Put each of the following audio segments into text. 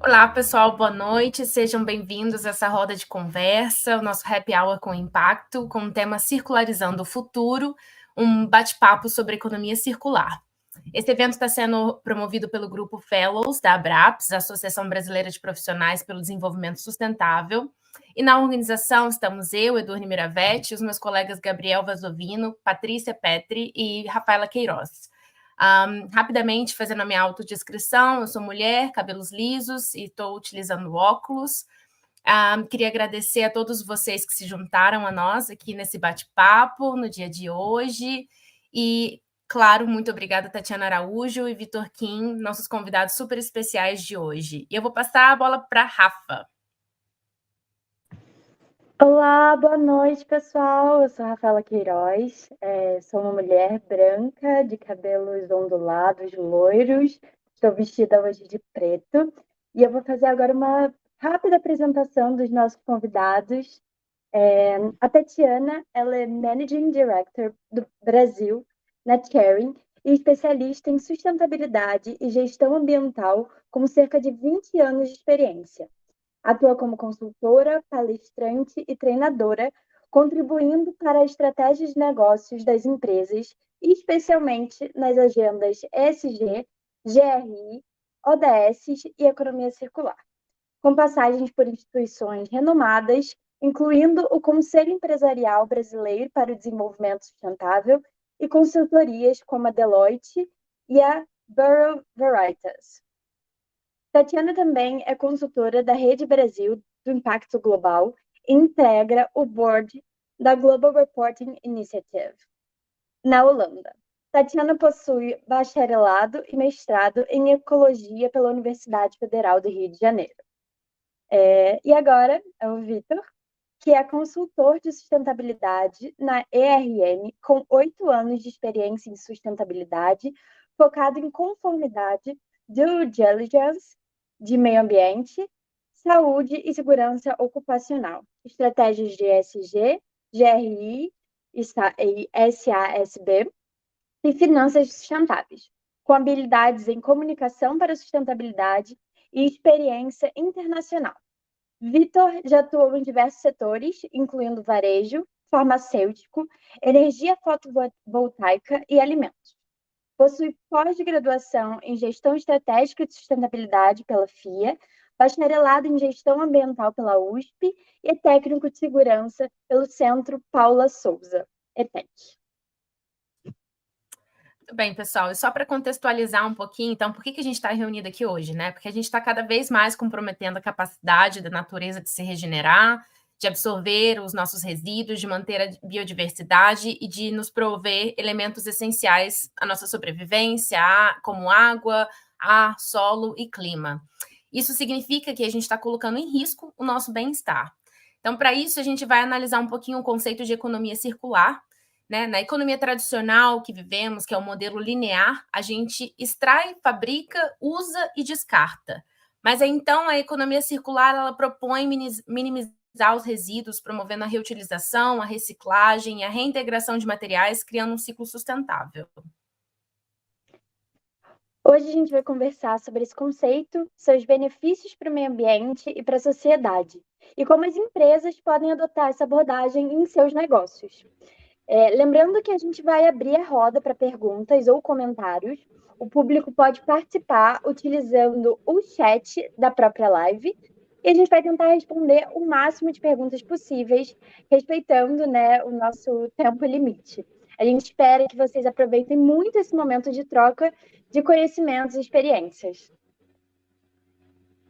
Olá, pessoal, boa noite. Sejam bem-vindos a essa roda de conversa, o nosso Happy Hour com Impacto, com o tema Circularizando o Futuro, um bate-papo sobre economia circular. Esse evento está sendo promovido pelo grupo Fellows da Abraps, Associação Brasileira de Profissionais pelo Desenvolvimento Sustentável. E na organização estamos eu, Edurne Miravetti, os meus colegas Gabriel Vazovino, Patrícia Petri e Rafaela Queiroz. Rapidamente, fazendo a minha autodescrição, eu sou mulher, cabelos lisos e estou utilizando óculos. Queria agradecer a todos vocês que se juntaram a nós aqui nesse bate-papo no dia de hoje. E, claro, muito obrigada, Tatiana Araújo e Vitor Kim, nossos convidados super especiais de hoje. E eu vou passar a bola para a Rafa. Olá, boa noite, pessoal. Eu sou a Rafaela Queiroz, sou uma mulher branca, de cabelos ondulados, loiros. Estou vestida hoje de preto e eu vou fazer agora uma rápida apresentação dos nossos convidados. A Tatiana, ela é Managing Director do Brasil na Caring e especialista em sustentabilidade e gestão ambiental com cerca de 20 anos de experiência. Atua como consultora, palestrante e treinadora, contribuindo para a estratégia de negócios das empresas, especialmente nas agendas ESG, GRI, ODS e economia circular, com passagens por instituições renomadas, incluindo o Conselho Empresarial Brasileiro para o Desenvolvimento Sustentável e consultorias como a Deloitte e a Bureau Veritas. Tatiana também é consultora da Rede Brasil do Impacto Global e integra o board da Global Reporting Initiative, na Holanda. Tatiana possui bacharelado e mestrado em Ecologia pela Universidade Federal do Rio de Janeiro. E agora é o Vitor, que é consultor de sustentabilidade na ERM, com 8 anos de experiência em sustentabilidade, focado em conformidade, due diligence, de meio ambiente, saúde e segurança ocupacional, estratégias de ESG, GRI e SASB e finanças sustentáveis, com habilidades em comunicação para sustentabilidade e experiência internacional. Vitor já atuou em diversos setores, incluindo varejo, farmacêutico, energia fotovoltaica e alimentos. Possui pós-graduação em Gestão Estratégica de Sustentabilidade pela FIA, bacharelado em Gestão Ambiental pela USP e técnico de segurança pelo Centro Paula Souza, ETEC. Muito bem, pessoal. E só para contextualizar um pouquinho, então, por que a gente está reunido aqui hoje, né? Porque a gente está cada vez mais comprometendo a capacidade da natureza de se regenerar, de absorver os nossos resíduos, de manter a biodiversidade e de nos prover elementos essenciais à nossa sobrevivência, como água, ar, solo e clima. Isso significa que a gente está colocando em risco o nosso bem-estar. Então, para isso, a gente vai analisar um pouquinho o conceito de economia circular, né? Na economia tradicional que vivemos, que é o modelo linear, a gente extrai, fabrica, usa e descarta. Mas aí, então, a economia circular ela propõe minimizar os resíduos, promovendo a reutilização, a reciclagem e a reintegração de materiais, criando um ciclo sustentável. Hoje a gente vai conversar sobre esse conceito, seus benefícios para o meio ambiente e para a sociedade, e como as empresas podem adotar essa abordagem em seus negócios. Lembrando que a gente vai abrir a roda para perguntas ou comentários. O público pode participar utilizando o chat da própria live e a gente vai tentar responder o máximo de perguntas possíveis, respeitando, né, o nosso tempo limite. A gente espera que vocês aproveitem muito esse momento de troca de conhecimentos e experiências.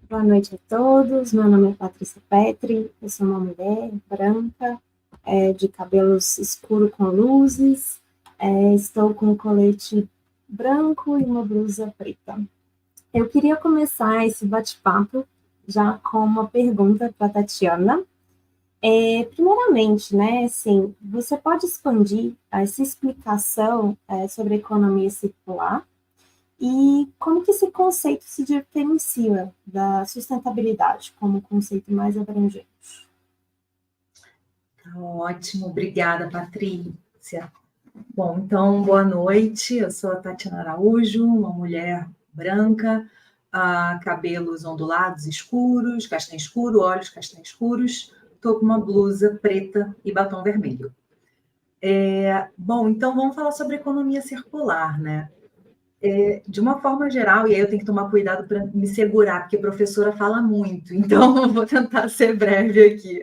Boa noite a todos, meu nome é Patrícia Petri, eu sou uma mulher branca, de cabelos escuros com luzes, estou com um colete branco e uma blusa preta. Eu queria começar esse bate-papo já com uma pergunta para a Tatiana. Primeiramente, né, assim, você pode expandir essa explicação sobre a economia circular? E como que esse conceito se diferencia da sustentabilidade como conceito mais abrangente? Ótimo, obrigada, Patrícia. Bom, então, boa noite, eu sou a Tatiana Araújo, uma mulher branca, cabelos ondulados escuros, castanho escuro, olhos castanho escuros. Estou com uma blusa preta e batom vermelho. Bom, então vamos falar sobre economia circular, né? De uma forma geral, e aí eu tenho que tomar cuidado para me segurar, porque a professora fala muito, então eu vou tentar ser breve aqui.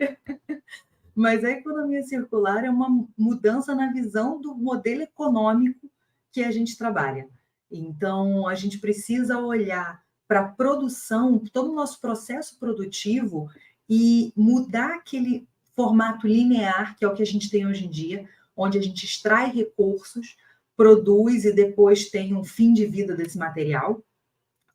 Mas a economia circular é uma mudança na visão do modelo econômico que a gente trabalha. Então, a gente precisa olhar para a produção, todo o nosso processo produtivo e mudar aquele formato linear, que é o que a gente tem hoje em dia, onde a gente extrai recursos, produz e depois tem um fim de vida desse material,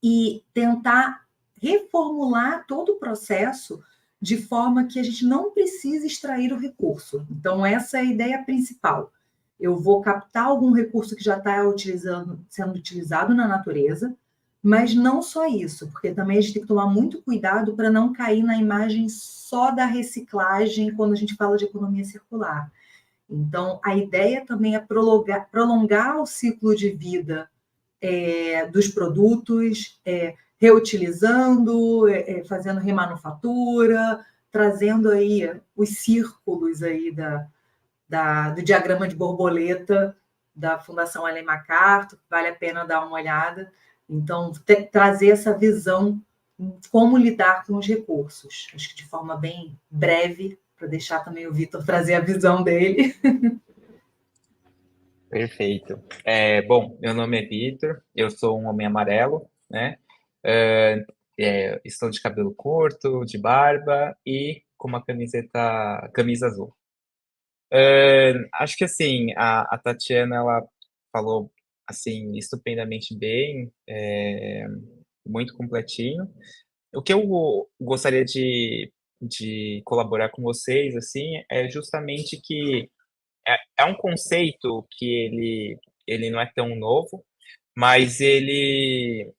e tentar reformular todo o processo de forma que a gente não precise extrair o recurso. Então, essa é a ideia principal. Eu vou captar algum recurso que já está sendo utilizado na natureza, mas não só isso, porque também a gente tem que tomar muito cuidado para não cair na imagem só da reciclagem quando a gente fala de economia circular. Então, a ideia também é prolongar o ciclo de vida dos produtos, reutilizando, fazendo remanufatura, trazendo aí os círculos aí do diagrama de borboleta da Fundação Ellen MacArthur, vale a pena dar uma olhada. Então, trazer essa visão como lidar com os recursos. Acho que de forma bem breve, para deixar também o Vitor trazer a visão dele. Perfeito. Bom, meu nome é Vitor, eu sou um homem amarelo, né? Estou de cabelo curto, de barba e com uma camisa azul. Acho que assim, a Tatiana, ela falou assim estupendamente bem, muito completinho. O que eu gostaria de colaborar com vocês assim é justamente que é um conceito que ele não é tão novo, mas ele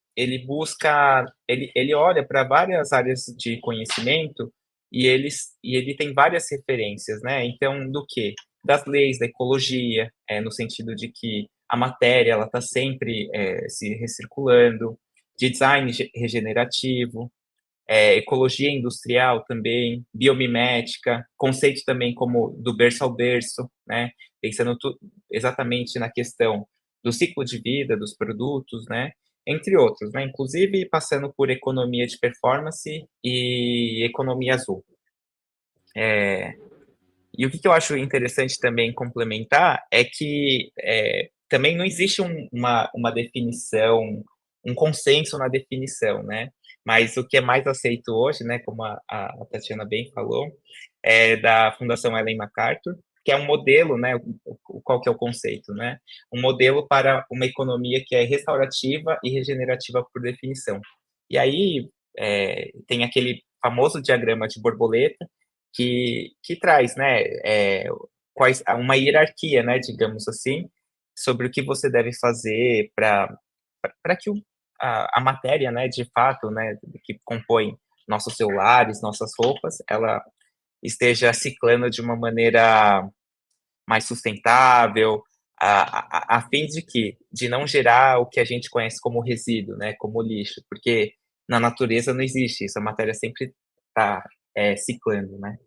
busca, ele olha para várias áreas de conhecimento e ele tem várias referências, né? Então, do quê? Das leis da ecologia, no sentido de que a matéria ela está sempre se recirculando, de design regenerativo, ecologia industrial também, biomimética, conceito também como do berço ao berço, né? Pensando exatamente na questão do ciclo de vida dos produtos, né? Entre outros, né? Inclusive passando por economia de performance e economia azul. E o que eu acho interessante também complementar é que também não existe uma definição, um consenso na definição, né? Mas o que é mais aceito hoje, né, como a Tatiana bem falou, é da Fundação Ellen MacArthur, que é um modelo, né? Qual que é o conceito, né? Um modelo para uma economia que é restaurativa e regenerativa por definição. E aí tem aquele famoso diagrama de borboleta que traz, né, uma hierarquia, né, digamos assim, sobre o que você deve fazer para que a matéria, né, de fato, né, que compõe nossos celulares, nossas roupas, ela esteja ciclando de uma maneira mais sustentável, a fim de que de não gerar o que a gente conhece como resíduo, né, como lixo, porque na natureza não existe isso, a matéria sempre está ciclando, né?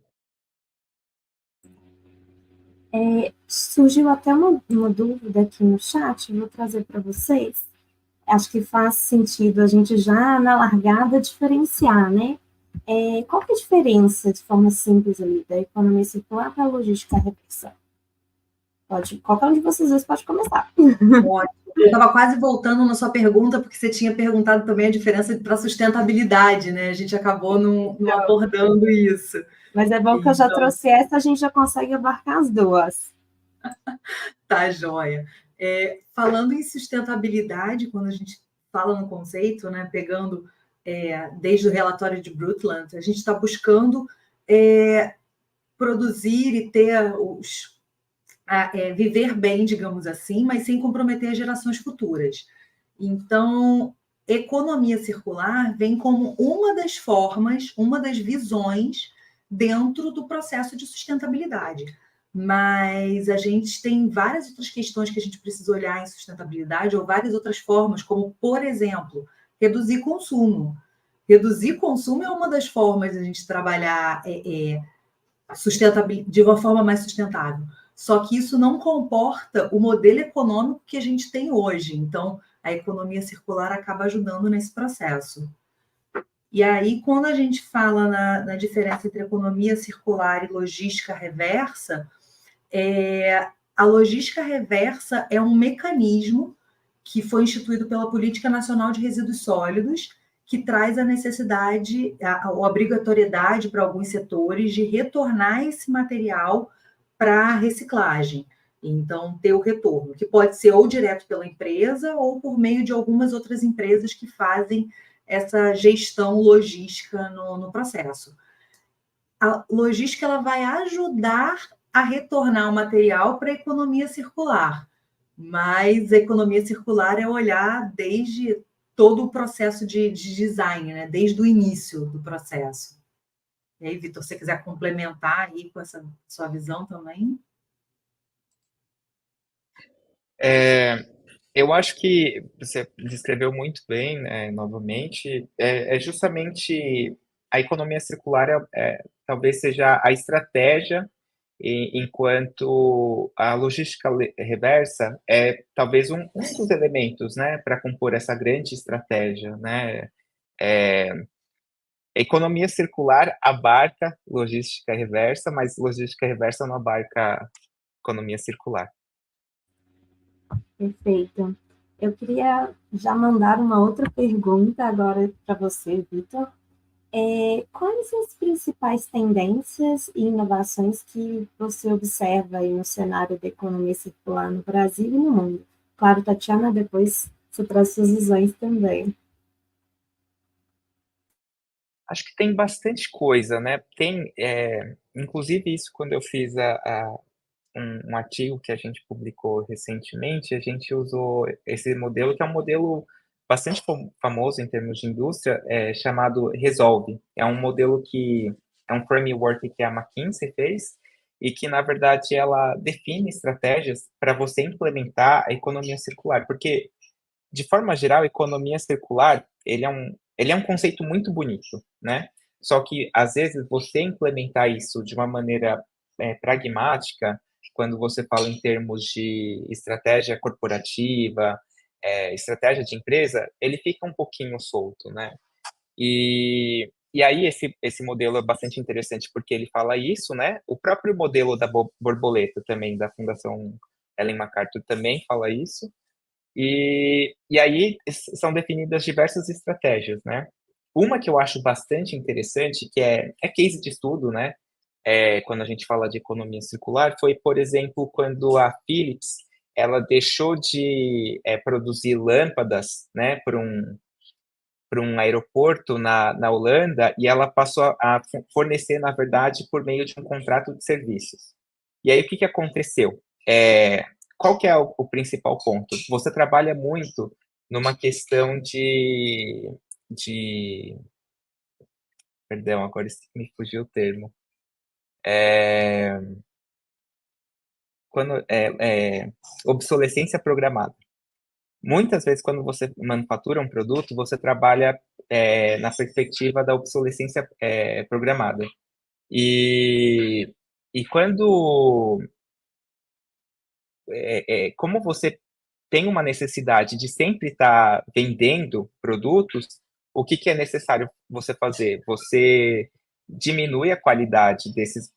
Surgiu até uma dúvida aqui no chat, vou trazer para vocês. Acho que faz sentido a gente já, na largada, diferenciar, né? Qual que é a diferença, de forma simples ali, da economia circular para a logística reversão? Qualquer um de vocês dois pode começar. Ótimo. Eu estava quase voltando na sua pergunta, porque você tinha perguntado também a diferença para sustentabilidade, né? A gente acabou não abordando isso. Mas é bom que eu já trouxe essa, a gente já consegue abarcar as duas. Tá, joia. Falando em sustentabilidade, quando a gente fala no conceito, né, pegando desde o relatório de Brundtland, a gente está buscando produzir e ter viver bem, digamos assim, mas sem comprometer as gerações futuras. Então, economia circular vem como uma das formas, uma das visões dentro do processo de sustentabilidade. Mas a gente tem várias outras questões que a gente precisa olhar em sustentabilidade, ou várias outras formas, como, por exemplo, reduzir consumo. Reduzir consumo é uma das formas de a gente trabalhar de uma forma mais sustentável. Só que isso não comporta o modelo econômico que a gente tem hoje. Então, a economia circular acaba ajudando nesse processo. E aí, quando a gente fala na diferença entre economia circular e logística reversa, a logística reversa é um mecanismo que foi instituído pela Política Nacional de Resíduos Sólidos, que traz a necessidade, a obrigatoriedade para alguns setores de retornar esse material para reciclagem. Então, ter o retorno, que pode ser ou direto pela empresa ou por meio de algumas outras empresas que fazem essa gestão logística no processo. A logística ela vai ajudar a retornar o material para a economia circular, mas a economia circular é olhar desde todo o processo de design, né? Desde o início do processo. E aí, Vitor, se você quiser complementar aí com essa sua visão também. Eu acho que você descreveu muito bem, né, novamente, justamente a economia circular talvez seja a estratégia, enquanto a logística reversa é talvez um dos elementos, né, para compor essa grande estratégia, né? A economia circular abarca logística reversa, mas logística reversa não abarca economia circular. Perfeito. Eu queria já mandar uma outra pergunta agora para você, Vitor. Quais as principais tendências e inovações que você observa aí no cenário da economia circular no Brasil e no mundo? Claro, Tatiana, depois você traz suas visões também. Acho que tem bastante coisa, né? Tem, inclusive isso quando eu fiz um artigo que a gente publicou recentemente, a gente usou esse modelo, que é um modelo bastante famoso em termos de indústria, chamado Resolve. É um modelo é um framework que a McKinsey fez e que, na verdade, ela define estratégias para você implementar a economia circular, porque, de forma geral, a economia circular, ele é um conceito muito bonito, né? Só que, às vezes, você implementar isso de uma maneira pragmática, quando você fala em termos de estratégia corporativa, estratégia de empresa, ele fica um pouquinho solto, né? E aí esse modelo é bastante interessante porque ele fala isso, né? O próprio modelo da borboleta também, da Fundação Ellen MacArthur, também fala isso. E aí são definidas diversas estratégias, né? Uma que eu acho bastante interessante, que é case de estudo, né? Quando a gente fala de economia circular, foi, por exemplo, quando a Philips ela deixou de produzir lâmpadas, né, para um aeroporto na Holanda e ela passou a fornecer, na verdade, por meio de um contrato de serviços. E aí o que aconteceu? Qual que é o principal ponto? Você trabalha muito numa questão perdão, agora me fugiu o termo. Obsolescência programada. Muitas vezes, quando você manufatura um produto, você trabalha na perspectiva da obsolescência programada. E quando como você tem uma necessidade de sempre estar vendendo produtos, o que é necessário você fazer? Você diminui a qualidade desses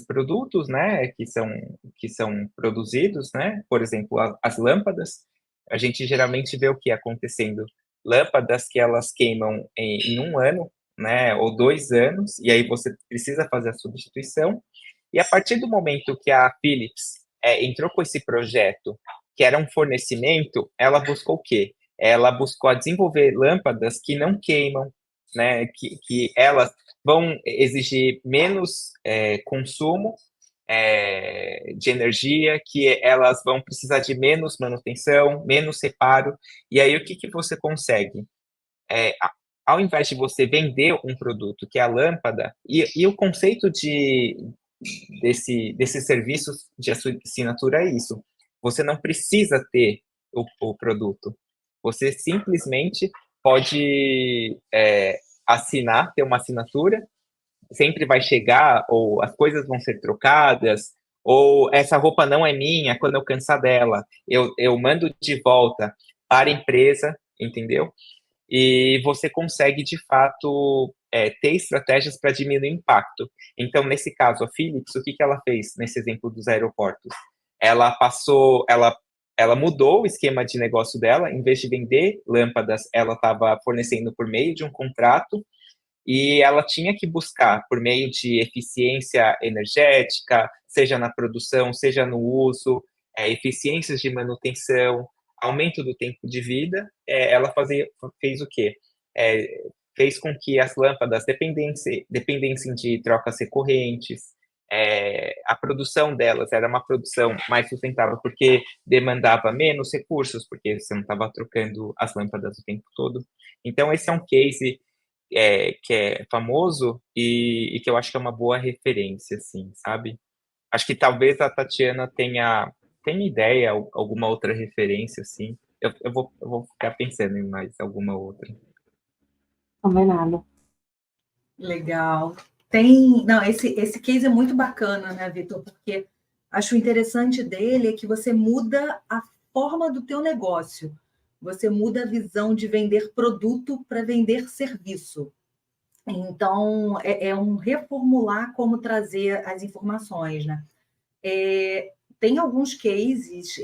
produtos, né, que são produzidos, né? Por exemplo, as lâmpadas, a gente geralmente vê o que acontecendo? Lâmpadas que elas queimam em um ano, né, ou 2 anos, e aí você precisa fazer a substituição. E a partir do momento que a Philips entrou com esse projeto, que era um fornecimento, ela buscou o quê? Ela buscou desenvolver lâmpadas que não queimam, né? Que elas vão exigir menos consumo de energia, que elas vão precisar de menos manutenção, menos reparo. E aí, o que você consegue? Ao invés de você vender um produto, que é a lâmpada, e o conceito desses serviços de assinatura é isso. Você não precisa ter o produto. Você simplesmente pode assinar, ter uma assinatura, sempre vai chegar, ou as coisas vão ser trocadas, ou essa roupa não é minha, quando eu cansar dela, eu mando de volta para a empresa, entendeu? E você consegue, de fato, ter estratégias para diminuir o impacto. Então, nesse caso, a Philips, o que ela fez nesse exemplo dos aeroportos? Ela mudou o esquema de negócio dela, em vez de vender lâmpadas, ela estava fornecendo por meio de um contrato, e ela tinha que buscar, por meio de eficiência energética, seja na produção, seja no uso, eficiências de manutenção, aumento do tempo de vida, ela fez o quê? Fez com que as lâmpadas dependessem de trocas recorrentes, a produção delas era uma produção mais sustentável, porque demandava menos recursos, porque você não estava trocando as lâmpadas o tempo todo. Então, esse é um case que é famoso e que eu acho que é uma boa referência, assim, sabe? Acho que talvez a Tatiana tenha ideia, alguma outra referência, assim. Eu vou ficar pensando em mais alguma outra. Combinado. Legal. Não, esse case é muito bacana, né, Vitor? Porque acho interessante dele é que você muda a forma do teu negócio. Você muda a visão de vender produto para vender serviço. Então, é um reformular como trazer as informações, né? Tem alguns cases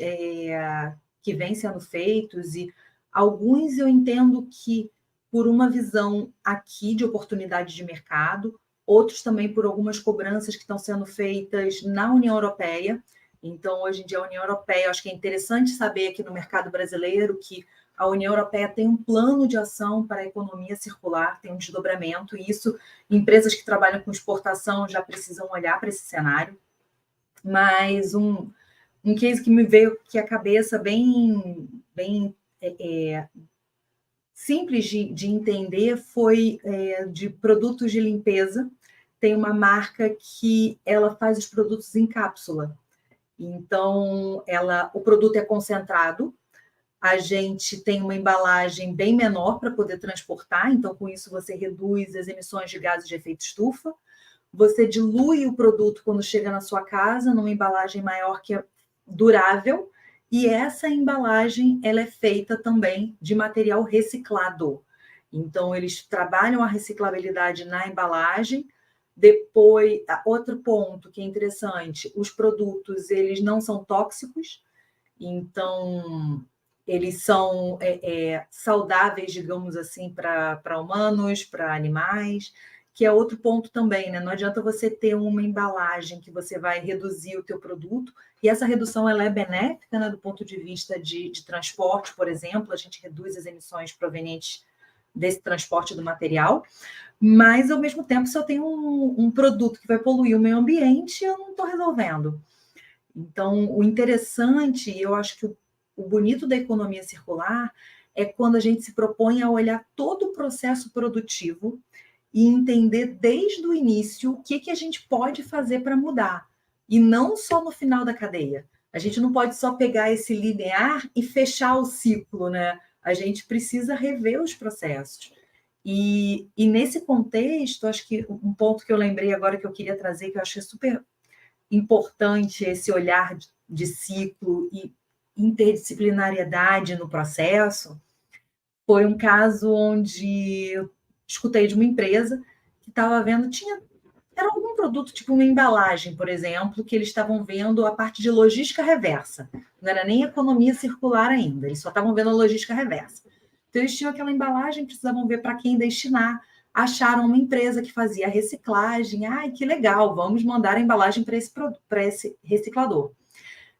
que vêm sendo feitos e alguns eu entendo que por uma visão aqui de oportunidade de mercado, outros também por algumas cobranças que estão sendo feitas na União Europeia. Então, hoje em dia, a União Europeia, acho que é interessante saber aqui no mercado brasileiro que a União Europeia tem um plano de ação para a economia circular, tem um desdobramento, e isso, empresas que trabalham com exportação já precisam olhar para esse cenário. Mas um case que me veio aqui à cabeça bem simples de entender foi de produtos de limpeza. Tem uma marca que ela faz os produtos em cápsula. Então, o produto é concentrado, a gente tem uma embalagem bem menor para poder transportar, então, com isso, você reduz as emissões de gases de efeito estufa. Você dilui o produto quando chega na sua casa, numa embalagem maior que é durável, e essa embalagem ela é feita também de material reciclado. Então, eles trabalham a reciclabilidade na embalagem. Depois, outro ponto que é interessante, os produtos eles não são tóxicos, então eles são saudáveis, digamos assim, para humanos, para animais, que é outro ponto também, né? Não adianta você ter uma embalagem que você vai reduzir o teu produto, e essa redução ela é benéfica, né, do ponto de vista de transporte, por exemplo, a gente reduz as emissões provenientes desse transporte do material, mas, ao mesmo tempo, se eu tenho um produto que vai poluir o meio ambiente, eu não estou resolvendo. Então, o interessante, eu acho que o bonito da economia circular é quando a gente se propõe a olhar todo o processo produtivo e entender desde o início o que a gente pode fazer para mudar, e não só no final da cadeia. A gente não pode só pegar esse linear e fechar o ciclo, né? A gente precisa rever os processos. E nesse contexto, acho que um ponto que eu lembrei agora que eu queria trazer, que eu achei super importante, esse olhar de ciclo e interdisciplinariedade no processo, foi um caso onde eu escutei de uma empresa que estava vendo, era algum produto, tipo uma embalagem, por exemplo, que eles estavam vendo a parte de logística reversa. Não era nem economia circular ainda, eles só estavam vendo a logística reversa. Então, eles tinham aquela embalagem, precisavam ver para quem destinar. Acharam uma empresa que fazia reciclagem. Ai, que legal, vamos mandar a embalagem para esse reciclador.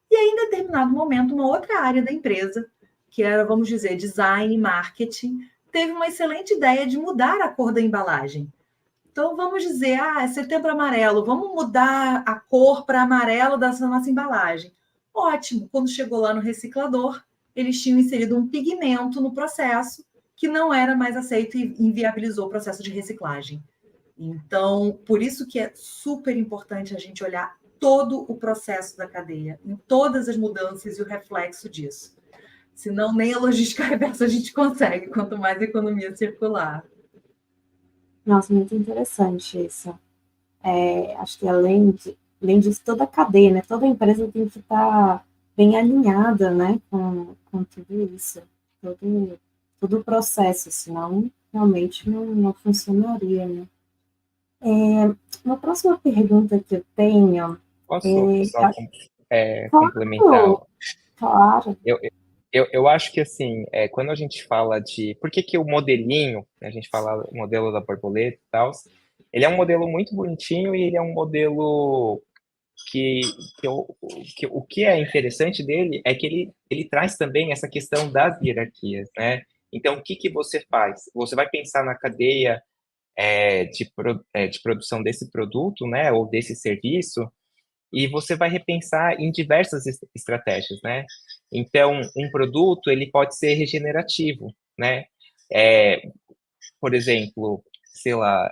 E aí, em determinado momento, uma outra área da empresa, que era, vamos dizer, design, marketing, teve uma excelente ideia de mudar a cor da embalagem. Então, vamos dizer, é setembro amarelo, vamos mudar a cor para amarelo dessa nossa embalagem. Ótimo, quando chegou lá no reciclador, eles tinham inserido um pigmento no processo que não era mais aceito e inviabilizou o processo de reciclagem. Então, por isso que é super importante a gente olhar todo o processo da cadeia, em todas as mudanças e o reflexo disso. Senão, nem a logística reversa a gente consegue, quanto mais a economia circular. Nossa, muito interessante isso. Acho que além disso, toda a cadeia, né? Toda a empresa tem que estar bem alinhada, né? Com tudo isso, todo o processo, senão realmente não funcionaria, né? Uma próxima pergunta que eu tenho Posso é, só complementar? claro, claro, Eu acho que, assim, quando a gente fala de... Por que que o modelinho, né, a gente fala o modelo da borboleta e tal, ele é um modelo muito bonitinho e ele é um modelo que, o que é interessante dele é que ele traz também essa questão das hierarquias, né? Então, o que que você faz? Você vai pensar na cadeia de produção desse produto, né, ou desse serviço, e você vai repensar em diversas estratégias, né? Então, um produto, ele pode ser regenerativo, né? É, por exemplo, sei lá,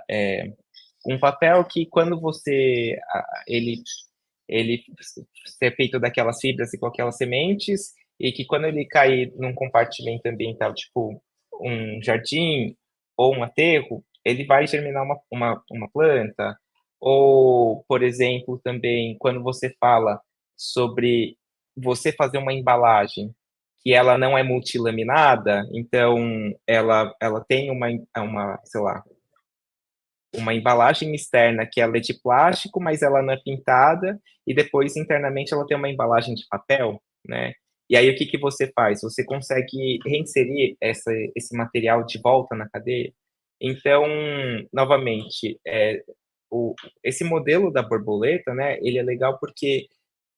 um papel que quando ele ser feito daquelas fibras e com aquelas sementes, e que quando ele cair num compartimento ambiental, tipo um jardim ou um aterro, ele vai germinar uma planta. Ou, por exemplo, também quando você fala sobre você fazer uma embalagem que ela não é multilaminada, então ela tem sei lá, uma embalagem externa que ela é de plástico, mas ela não é pintada, e depois internamente ela tem uma embalagem de papel, né? E aí o que que você faz? Você consegue reinserir esse material de volta na cadeia? Então, novamente, esse modelo da borboleta, né, ele é legal porque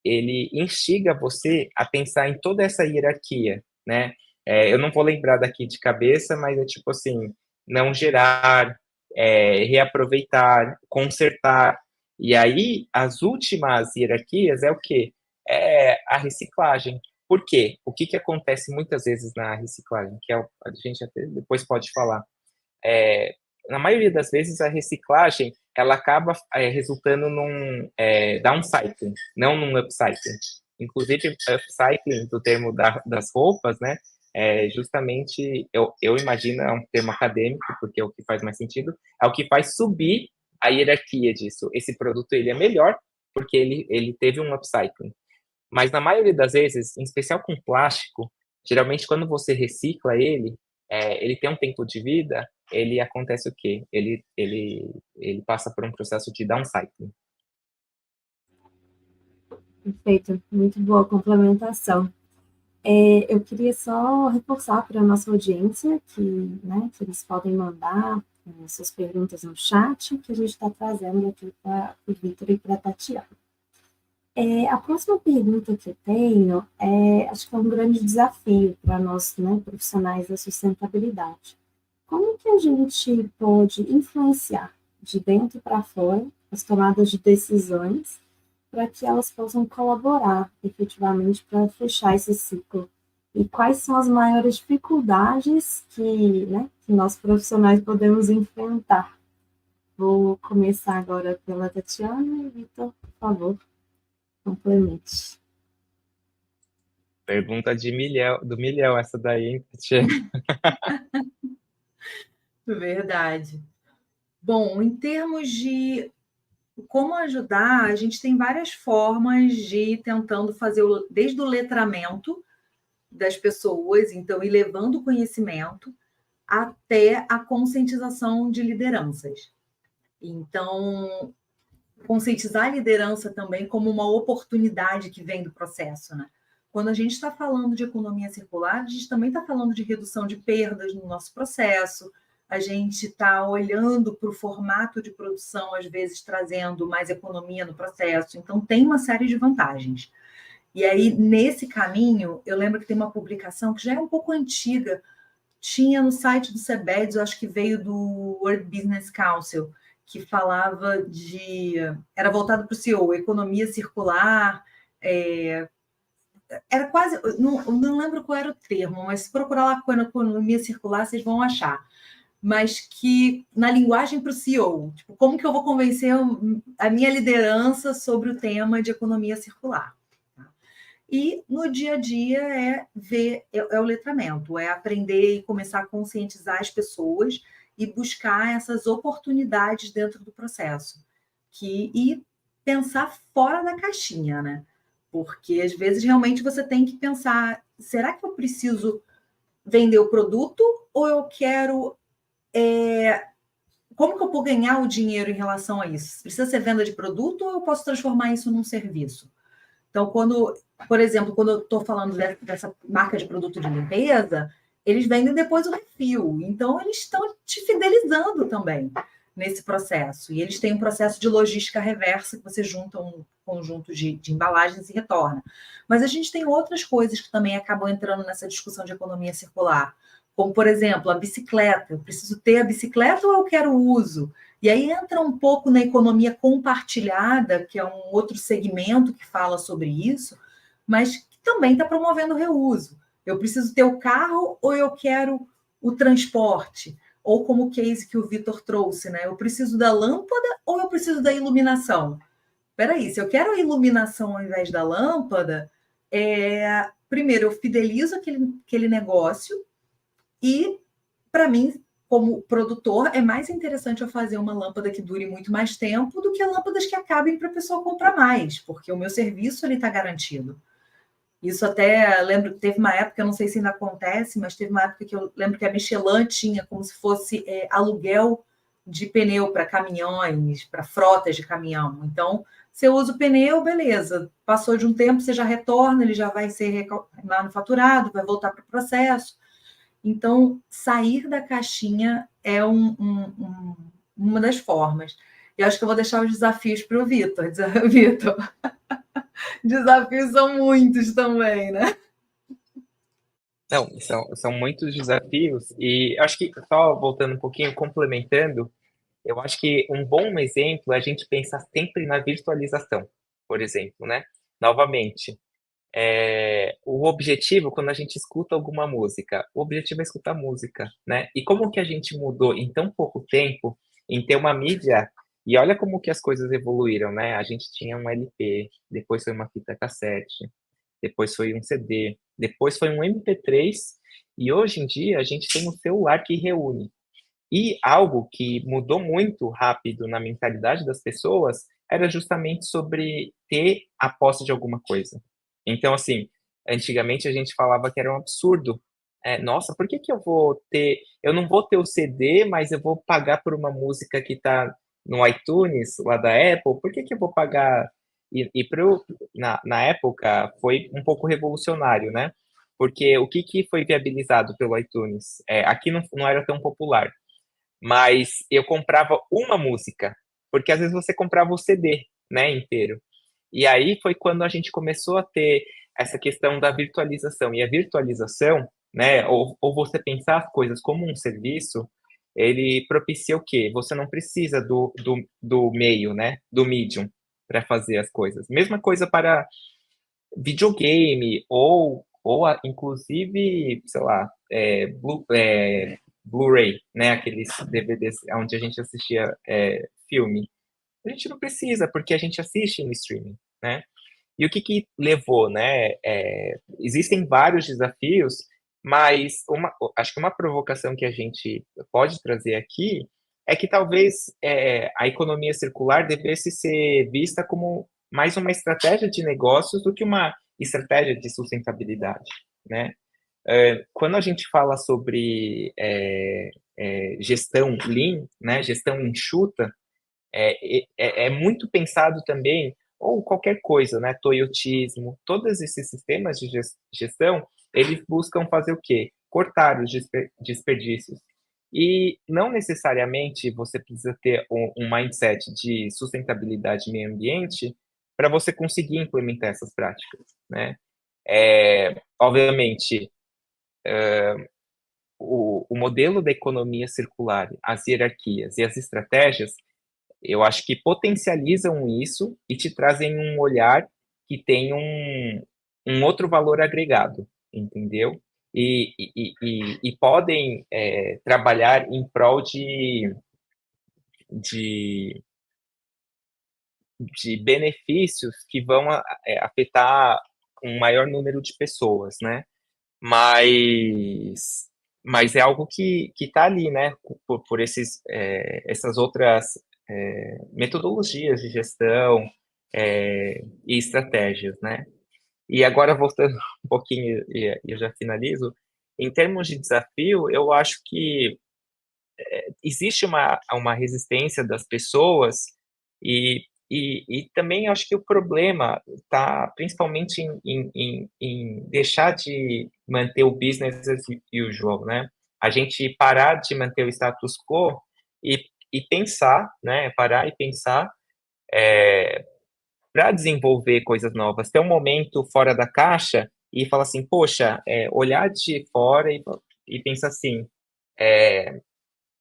ele instiga você a pensar em toda essa hierarquia, né? Eu não vou lembrar daqui de cabeça, mas é tipo assim, não gerar, reaproveitar, consertar. E aí, as últimas hierarquias é o quê? É a reciclagem. Por quê? O que que acontece muitas vezes na reciclagem? Que a gente até depois pode falar. É, na maioria das vezes, a reciclagem ela acaba resultando num downcycling, não num upcycling. Inclusive, upcycling, do termo das roupas, né? Justamente, eu imagino, é um termo acadêmico, porque é o que faz mais sentido, é o que faz subir a hierarquia disso. Esse produto ele é melhor porque ele teve um upcycling. Mas na maioria das vezes, em especial com plástico, geralmente quando você recicla ele tem um tempo de vida, ele acontece o quê? Ele passa por um processo de downcycling. perfeito, muito boa complementação. Eu queria só reforçar para a nossa audiência né, que eles podem mandar suas perguntas no chat, que a gente está trazendo aqui para o Vitor e para a Tatiana. A próxima pergunta que eu tenho acho que é um grande desafio para nós, né, profissionais da sustentabilidade. Como que a gente pode influenciar de dentro para fora as tomadas de decisões para que elas possam colaborar efetivamente para fechar esse ciclo? E quais são as maiores dificuldades né, que nós profissionais podemos enfrentar? Vou começar agora pela Tatiana e Vitor, por favor, complemente. Pergunta do milhão essa daí, hein, Tatiana? Verdade. Bom, em termos de como ajudar, a gente tem várias formas de ir tentando fazer desde o letramento das pessoas, então ir levando o conhecimento até a conscientização de lideranças. Então, conscientizar a liderança também como uma oportunidade que vem do processo, né? Quando a gente está falando de economia circular, a gente também está falando de redução de perdas no nosso processo, a gente está olhando para o formato de produção, às vezes trazendo mais economia no processo, então tem uma série de vantagens. E aí, nesse caminho, eu lembro que tem uma publicação que já é um pouco antiga, tinha no site do CEBEDS, eu acho que veio do World Business Council, que falava era voltado para o CEO, economia circular, era quase, não lembro qual era o termo, mas se procurar lá com economia circular, vocês vão achar. Mas que na linguagem para o CEO, tipo, como que eu vou convencer a minha liderança sobre o tema de economia circular? E no dia a dia é o letramento, é aprender e começar a conscientizar as pessoas e buscar essas oportunidades dentro do processo. E pensar fora da caixinha, né? Porque às vezes realmente você tem que pensar: será que eu preciso vender o produto ou eu quero. Como que eu vou ganhar o dinheiro em relação a isso? Precisa ser venda de produto ou eu posso transformar isso num serviço? Então, por exemplo, quando eu estou falando dessa marca de produto de limpeza, eles vendem depois o refil. Então, eles estão te fidelizando também nesse processo. E eles têm um processo de logística reversa, que você junta um conjunto de embalagens e retorna. Mas a gente tem outras coisas que também acabam entrando nessa discussão de economia circular. Como, por exemplo, a bicicleta. Eu preciso ter a bicicleta ou eu quero uso? E aí entra um pouco na economia compartilhada, que é um outro segmento que fala sobre isso, mas que também está promovendo o reuso. Eu preciso ter o carro ou eu quero o transporte? Ou como o case que o Vitor trouxe, né? Eu preciso da lâmpada ou eu preciso da iluminação? Peraí, se eu quero a iluminação ao invés da lâmpada, primeiro eu fidelizo aquele negócio e, para mim, como produtor, é mais interessante eu fazer uma lâmpada que dure muito mais tempo do que lâmpadas que acabem para a pessoa comprar mais, porque o meu serviço está garantido. Isso até lembro, teve uma época, eu não sei se ainda acontece, mas teve uma época que eu lembro que a Michelin tinha como se fosse aluguel de pneu para caminhões, para frotas de caminhão. Então, você usa o pneu, beleza. Passou de um tempo, você já retorna, ele já vai ser manufaturado, vai voltar para o processo. Então, sair da caixinha é uma das formas. E acho que eu vou deixar os desafios para o Vitor. Vitor, desafios são muitos também, né? Não, são muitos desafios, e acho que, só voltando um pouquinho, complementando, eu acho que um bom exemplo é a gente pensar sempre na virtualização, por exemplo, né? Novamente, o objetivo, quando a gente escuta alguma música, o objetivo é escutar música, né? E como que a gente mudou em tão pouco tempo em ter uma mídia, e olha como que as coisas evoluíram, né? A gente tinha um LP, depois foi uma fita cassete, depois foi um CD, depois foi um MP3, e hoje em dia a gente tem um celular que reúne. E algo que mudou muito rápido na mentalidade das pessoas era justamente sobre ter a posse de alguma coisa. Então, assim, antigamente a gente falava que era um absurdo. Nossa, por que que eu vou ter. Eu não vou ter o CD, mas eu vou pagar por uma música que está no iTunes, lá da Apple, por que que eu vou pagar? Na época foi um pouco revolucionário, né? Porque o que que foi viabilizado pelo iTunes? Aqui não era tão popular, mas eu comprava uma música, porque às vezes você comprava o CD, né, inteiro. E aí foi quando a gente começou a ter essa questão da virtualização. E a virtualização, né, ou você pensar as coisas como um serviço, ele propicia o quê? Você não precisa do meio, né, do medium, para fazer as coisas. Mesma coisa para videogame, inclusive, sei lá, Blu-ray, né? Aqueles DVDs onde a gente assistia filme. A gente não precisa, porque a gente assiste no streaming, né? E o que que levou, né? Existem vários desafios, mas acho que uma provocação que a gente pode trazer aqui é que talvez a economia circular devesse ser vista como mais uma estratégia de negócios do que uma estratégia de sustentabilidade, né? Quando a gente fala sobre gestão lean, né, gestão enxuta, é muito pensado também, ou qualquer coisa, né, toyotismo, todos esses sistemas de gestão, eles buscam fazer o quê? Cortar os desperdícios. E não necessariamente você precisa ter um mindset de sustentabilidade e meio ambiente para você conseguir implementar essas práticas, né? Obviamente, o modelo da economia circular, as hierarquias e as estratégias, eu acho que potencializam isso e te trazem um olhar que tem um outro valor agregado, entendeu? E podem trabalhar em prol de, de benefícios que vão afetar um maior número de pessoas, né? Mas é algo que está ali, né? Por essas outras metodologias de gestão e estratégias, né? E agora, voltando um pouquinho, e eu já finalizo, em termos de desafio, eu acho que existe uma resistência das pessoas e também acho que o problema está principalmente em deixar de manter o business as usual, né? A gente parar de manter o status quo e pensar, né? Parar e pensar para desenvolver coisas novas, ter um momento fora da caixa e falar assim, poxa, olhar de fora e pensar assim,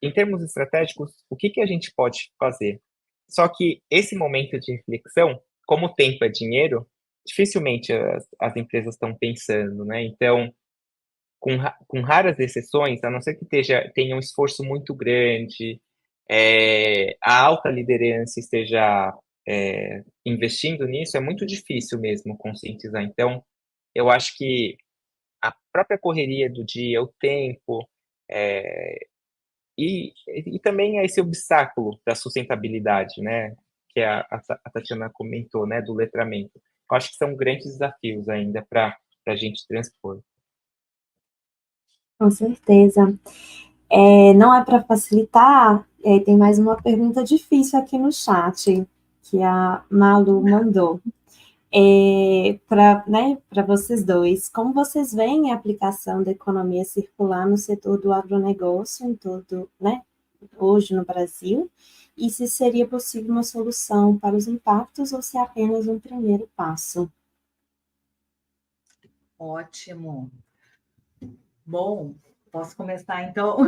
em termos estratégicos, o que a gente pode fazer? Só que esse momento de reflexão, como o tempo é dinheiro, dificilmente as empresas estão pensando, né? Então, com raras exceções, a não ser que tenha um esforço muito grande, a alta liderança esteja investindo nisso, é muito difícil mesmo conscientizar. Então, eu acho que a própria correria do dia, o tempo, e também esse obstáculo da sustentabilidade, né? Que a Tatiana comentou, né? Do letramento. Eu acho que são grandes desafios ainda para a gente transpor. Com certeza. Não é para facilitar, tem mais uma pergunta difícil aqui no chat, que a Malu mandou. Para vocês dois, como vocês veem a aplicação da economia circular no setor do agronegócio em todo, né, hoje no Brasil, e se seria possível uma solução para os impactos ou se é apenas um primeiro passo? Ótimo. Bom, posso começar então?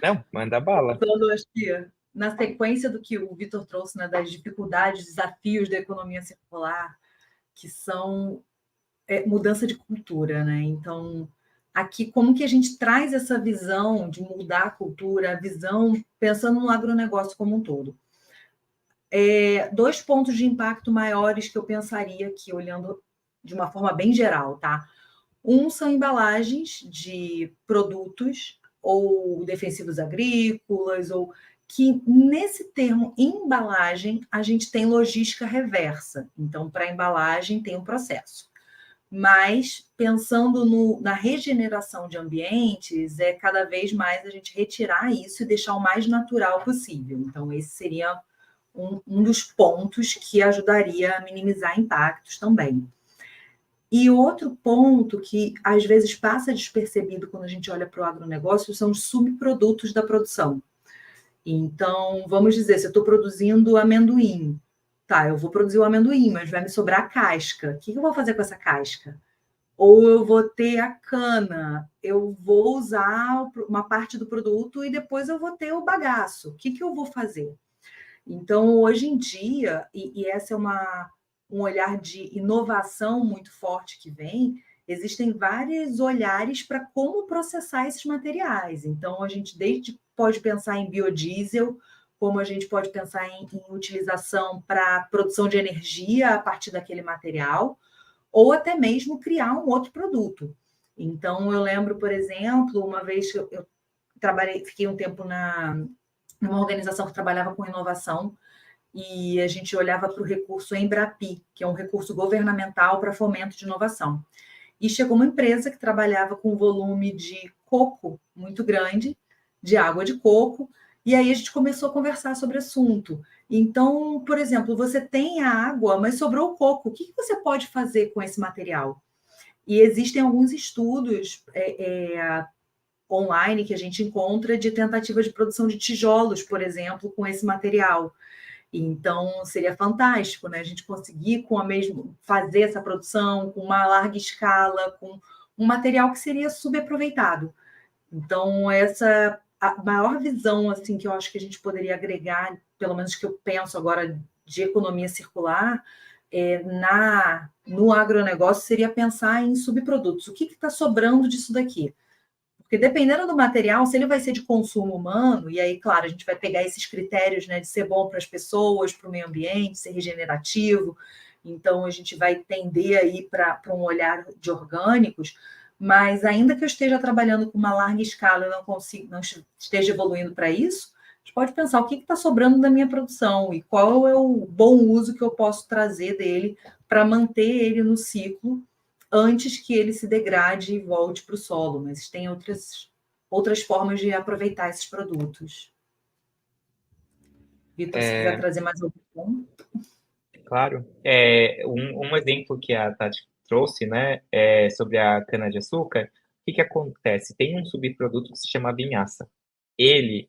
Não, manda bala. Falando, acho que na sequência do que o Vitor trouxe, né, das dificuldades, desafios da economia circular, que são mudança de cultura, né? Então, aqui, como que a gente traz essa visão de mudar a cultura, a visão pensando no agronegócio como um todo? 2 pontos de impacto maiores que eu pensaria aqui, olhando de uma forma bem geral, tá? São embalagens de produtos ou defensivos agrícolas, ou que nesse termo embalagem a gente tem logística reversa. Então, para a embalagem tem um processo. Mas pensando na regeneração de ambientes, cada vez mais a gente retirar isso e deixar o mais natural possível. Então, esse seria um dos pontos que ajudaria a minimizar impactos também. E outro ponto que às vezes passa despercebido quando a gente olha para o agronegócio são os subprodutos da produção. Então, vamos dizer, se eu estou produzindo amendoim, tá, eu vou produzir o amendoim, mas vai me sobrar a casca. O que eu vou fazer com essa casca? Ou eu vou ter a cana, eu vou usar uma parte do produto e depois eu vou ter o bagaço. O que eu vou fazer? Então, hoje em dia, e essa é um olhar de inovação muito forte que vem, existem vários olhares para como processar esses materiais. Então, a gente pode pensar em biodiesel, como a gente pode pensar em utilização para produção de energia a partir daquele material, ou até mesmo criar um outro produto. Então, eu lembro, por exemplo, uma vez que eu fiquei um tempo numa organização que trabalhava com inovação, e a gente olhava para o recurso Embrapi, que é um recurso governamental para fomento de inovação. E chegou uma empresa que trabalhava com um volume de coco muito grande, de água de coco, e aí a gente começou a conversar sobre o assunto. Então, por exemplo, você tem a água, mas sobrou o coco. O que você pode fazer com esse material? E existem alguns estudos online que a gente encontra de tentativa de produção de tijolos, por exemplo, com esse material. Então, seria fantástico, né? A gente conseguir fazer essa produção com uma larga escala, com um material que seria subaproveitado. Então, essa a maior visão assim, que eu acho que a gente poderia agregar, pelo menos que eu penso agora de economia circular, no agronegócio, seria pensar em subprodutos. O que está sobrando disso daqui? Porque dependendo do material, se ele vai ser de consumo humano, e aí, claro, a gente vai pegar esses critérios, né, de ser bom para as pessoas, para o meio ambiente, ser regenerativo, então a gente vai tender aí para um olhar de orgânicos, mas ainda que eu esteja trabalhando com uma larga escala e não esteja evoluindo para isso, a gente pode pensar o que está sobrando da minha produção e qual é o bom uso que eu posso trazer dele para manter ele no ciclo antes que ele se degrade e volte para o solo. Mas tem outras formas de aproveitar esses produtos. Vitor, se quiser trazer mais algum ponto. Claro. Um exemplo que a Tati trouxe, né, sobre a cana-de-açúcar, o que acontece? Tem um subproduto que se chama vinhaça. Ele,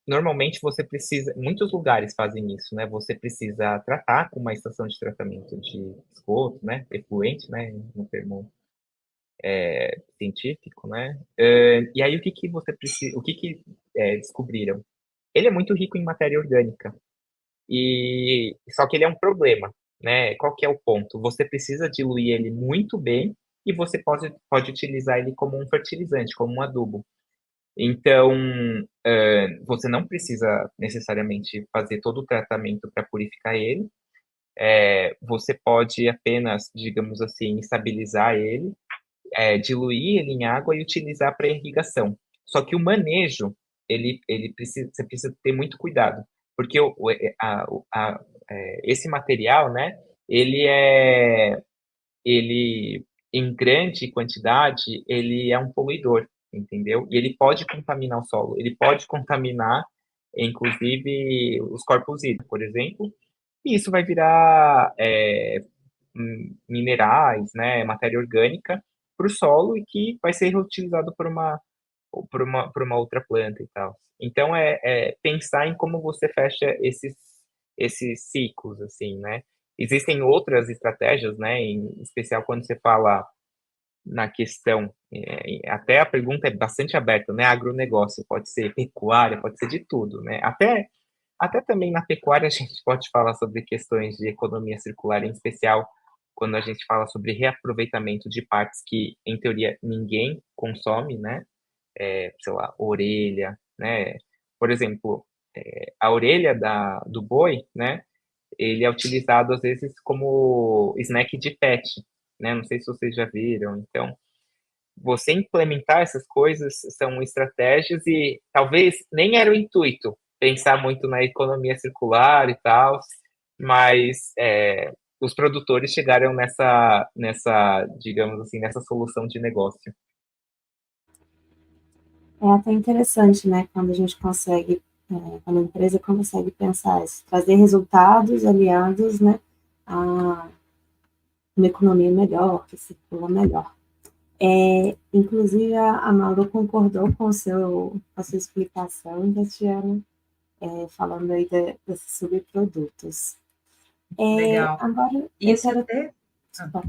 normalmente você precisa, muitos lugares fazem isso, né, você precisa tratar com uma estação de tratamento de esgoto, né, efluente, né, no termo científico, né, e aí o que você precisa, descobriram? Ele é muito rico em matéria orgânica, e só que ele é um problema, né? Qual que é o ponto? Você precisa diluir ele muito bem e você pode utilizar ele como um fertilizante, como um adubo. Então, você não precisa necessariamente fazer todo o tratamento para purificar ele. Você pode apenas, digamos assim, estabilizar ele, diluir ele em água e utilizar para irrigação. Só que o manejo, você precisa ter muito cuidado, porque esse material, né, ele em grande quantidade, ele é um poluidor, entendeu? E ele pode contaminar o solo, ele pode contaminar, inclusive, os corpos hídricos, por exemplo, e isso vai virar minerais, né, matéria orgânica para o solo e que vai ser reutilizado por uma outra planta e tal. Então, pensar em como você fecha esses ciclos, assim, né? Existem outras estratégias, né? Em especial quando você fala na questão, até a pergunta é bastante aberta, né? Agronegócio, pode ser pecuária, pode ser de tudo, né? Até também na pecuária a gente pode falar sobre questões de economia circular, em especial quando a gente fala sobre reaproveitamento de partes que, em teoria, ninguém consome, né? Sei lá, orelha, né? Por exemplo, a orelha do boi, né? Ele é utilizado às vezes como snack de pet, né? Não sei se vocês já viram. Então, você implementar essas coisas são estratégias e talvez nem era o intuito pensar muito na economia circular e tal, mas os produtores chegaram digamos assim, nessa solução de negócio. É até interessante, né, quando a gente consegue, quando a empresa consegue pensar isso, trazer resultados aliados, né, a uma economia melhor, que circula melhor. Inclusive, a Malu concordou com a sua explicação, Tatiana, falando aí desses subprodutos. Legal. Agora, Isso eu quero... até...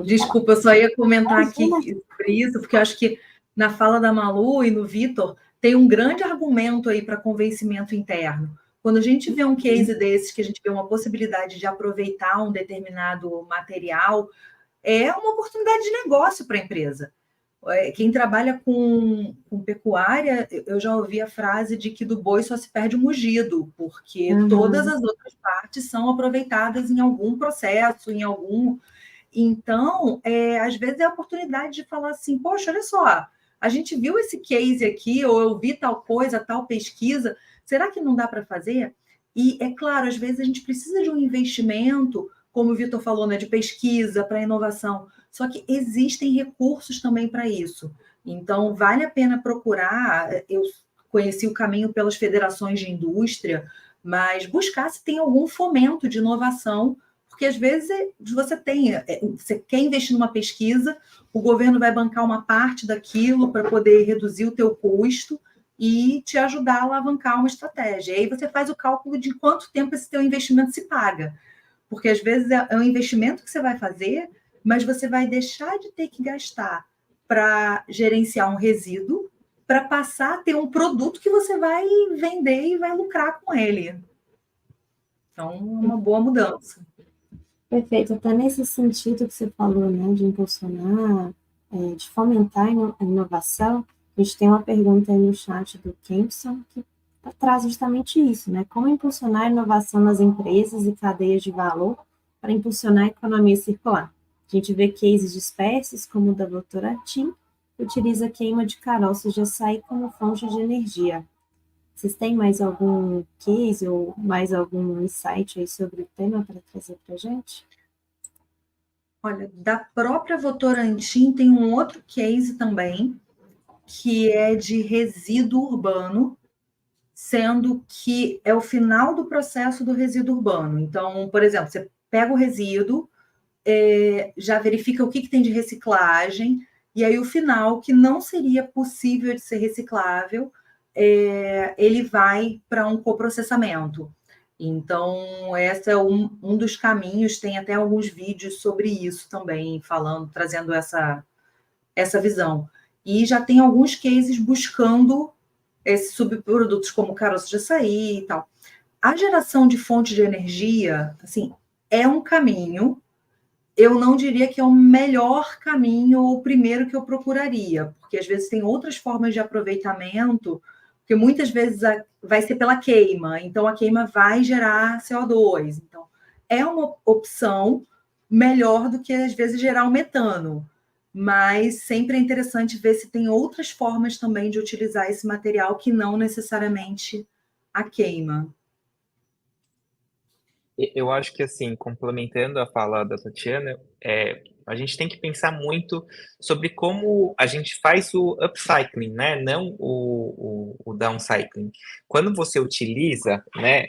Desculpa, eu só ia comentar aqui sobre isso, porque eu acho que na fala da Malu e no Vitor tem um grande argumento aí para convencimento interno. Quando a gente vê um case desses, que a gente vê uma possibilidade de aproveitar um determinado material, é uma oportunidade de negócio para a empresa. Quem trabalha com pecuária, eu já ouvi a frase de que do boi só se perde o mugido, porque todas as outras partes são aproveitadas em algum processo, em algum... Então, às vezes é a oportunidade de falar assim, poxa, olha só, a gente viu esse case aqui, ou eu vi tal coisa, tal pesquisa, será que não dá para fazer? E, é claro, às vezes a gente precisa de um investimento, como o Vitor falou, né, de pesquisa para inovação, só que existem recursos também para isso. Então, vale a pena procurar, eu conheci o caminho pelas federações de indústria, mas buscar se tem algum fomento de inovação, porque às vezes você quer investir numa pesquisa, o governo vai bancar uma parte daquilo para poder reduzir o teu custo e te ajudar a alavancar uma estratégia. E aí você faz o cálculo de quanto tempo esse teu investimento se paga. Porque às vezes é um investimento que você vai fazer, mas você vai deixar de ter que gastar para gerenciar um resíduo, para passar a ter um produto que você vai vender e vai lucrar com ele. Então, é uma boa mudança. Perfeito, até nesse sentido que você falou, né, de impulsionar, de fomentar a inovação, a gente tem uma pergunta aí no chat do Kempson que traz justamente isso, né, como impulsionar a inovação nas empresas e cadeias de valor para impulsionar a economia circular. A gente vê cases de espécies, como o da Votorantim, que utiliza a queima de caroços de açaí como fonte de energia. Vocês têm mais algum case ou mais algum insight aí sobre o tema para trazer para a gente? Olha, da própria Votorantim tem um outro case também, que é de resíduo urbano, sendo que é o final do processo do resíduo urbano. Então, por exemplo, você pega o resíduo, já verifica o que tem de reciclagem, e aí o final, que não seria possível de ser reciclável, ele vai para um coprocessamento. Então, esse é um dos caminhos, tem até alguns vídeos sobre isso também, trazendo essa visão. E já tem alguns cases buscando esses subprodutos como caroço de açaí e tal. A geração de fonte de energia, assim, é um caminho. Eu não diria que é o melhor caminho ou o primeiro que eu procuraria, porque às vezes tem outras formas de aproveitamento, porque muitas vezes vai ser pela queima, então a queima vai gerar CO2. Então, é uma opção melhor do que às vezes gerar o metano, mas sempre é interessante ver se tem outras formas também de utilizar esse material que não necessariamente a queima. Eu acho que, assim, complementando a fala da Tatiana, a gente tem que pensar muito sobre como a gente faz o upcycling, né? Não o downcycling. Quando você utiliza, né,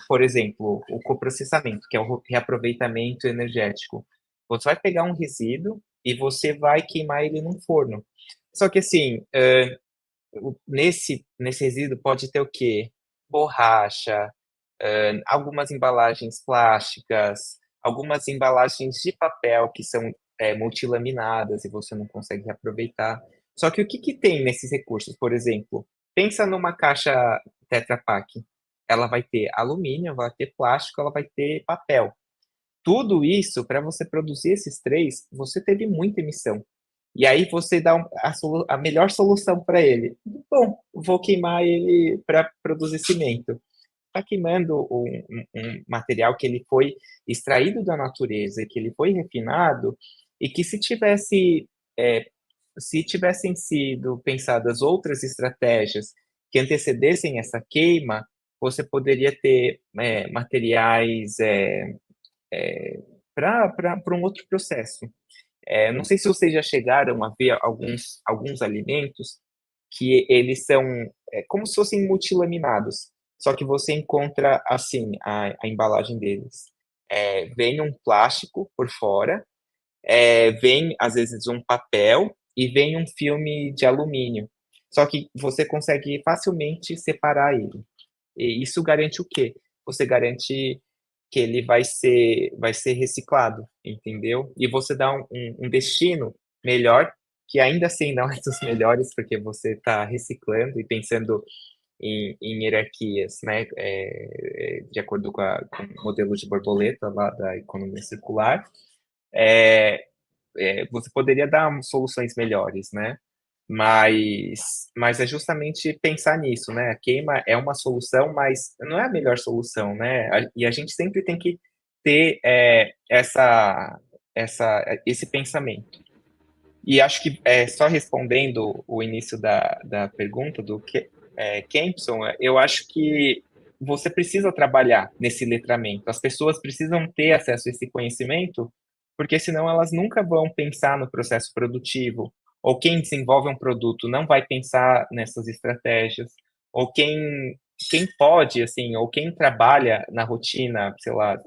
por exemplo, o coprocessamento, que é o reaproveitamento energético, você vai pegar um resíduo e você vai queimar ele num forno. Só que, assim, nesse resíduo pode ter o quê? Borracha, algumas embalagens plásticas, algumas embalagens de papel que são multilaminadas e você não consegue reaproveitar. Só que o que tem nesses recursos? Por exemplo, pensa numa caixa Tetra Pak. Ela vai ter alumínio, vai ter plástico, ela vai ter papel. Tudo isso, para você produzir esses três, você teve muita emissão. E aí você dá a melhor solução para ele. Bom, vou queimar ele para produzir cimento. Está queimando um material que ele foi extraído da natureza, que ele foi refinado, e que se tivessem sido pensadas outras estratégias que antecedessem essa queima, você poderia ter materiais para um outro processo. Não sei se vocês já chegaram a ver alguns alimentos que eles são como se fossem multilaminados, só que você encontra assim a embalagem deles. Vem um plástico por fora, vem às vezes um papel e vem um filme de alumínio. Só que você consegue facilmente separar ele. E isso garante o quê? Você garante que ele vai ser reciclado, entendeu? E você dá um destino melhor, que ainda assim não é dos melhores, porque você está reciclando e pensando em hierarquias, né? De acordo com o modelo de borboleta lá da economia circular, você poderia dar soluções melhores, né? Mas é justamente pensar nisso, né? A queima é uma solução, mas não é a melhor solução, né? E a gente sempre tem que ter esse pensamento. E acho que só respondendo o início da pergunta do Kempson, eu acho que você precisa trabalhar nesse letramento. As pessoas precisam ter acesso a esse conhecimento, porque senão elas nunca vão pensar no processo produtivo. Ou quem desenvolve um produto não vai pensar nessas estratégias. Ou quem pode, assim, ou quem trabalha na rotina, sei lá,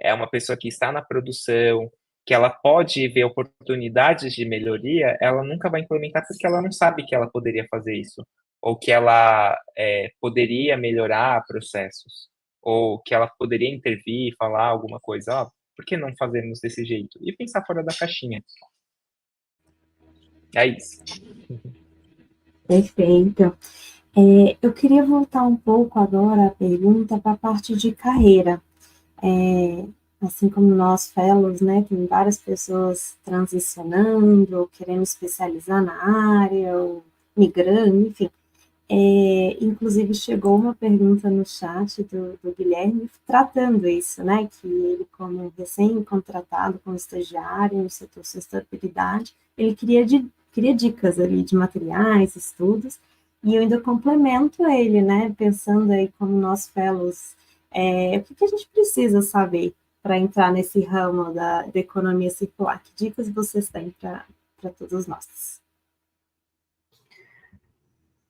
é uma pessoa que está na produção, que ela pode ver oportunidades de melhoria, ela nunca vai implementar porque ela não sabe que ela poderia fazer isso, ou que ela poderia melhorar processos, ou que ela poderia intervir e falar alguma coisa, por que não fazemos desse jeito? E pensar fora da caixinha. É isso. Perfeito. Eu queria voltar um pouco agora a pergunta para a parte de carreira. Assim como nós, fellows, né, tem várias pessoas transicionando, ou querendo especializar na área, ou migrando, enfim. Inclusive, chegou uma pergunta no chat do Guilherme tratando isso, né? Que ele, como recém-contratado como estagiário no setor sustentabilidade, ele queria dicas ali de materiais, estudos, e eu ainda complemento ele, né? Pensando aí como nós fellows, o que a gente precisa saber para entrar nesse ramo da economia circular? Que dicas vocês têm para todos nós?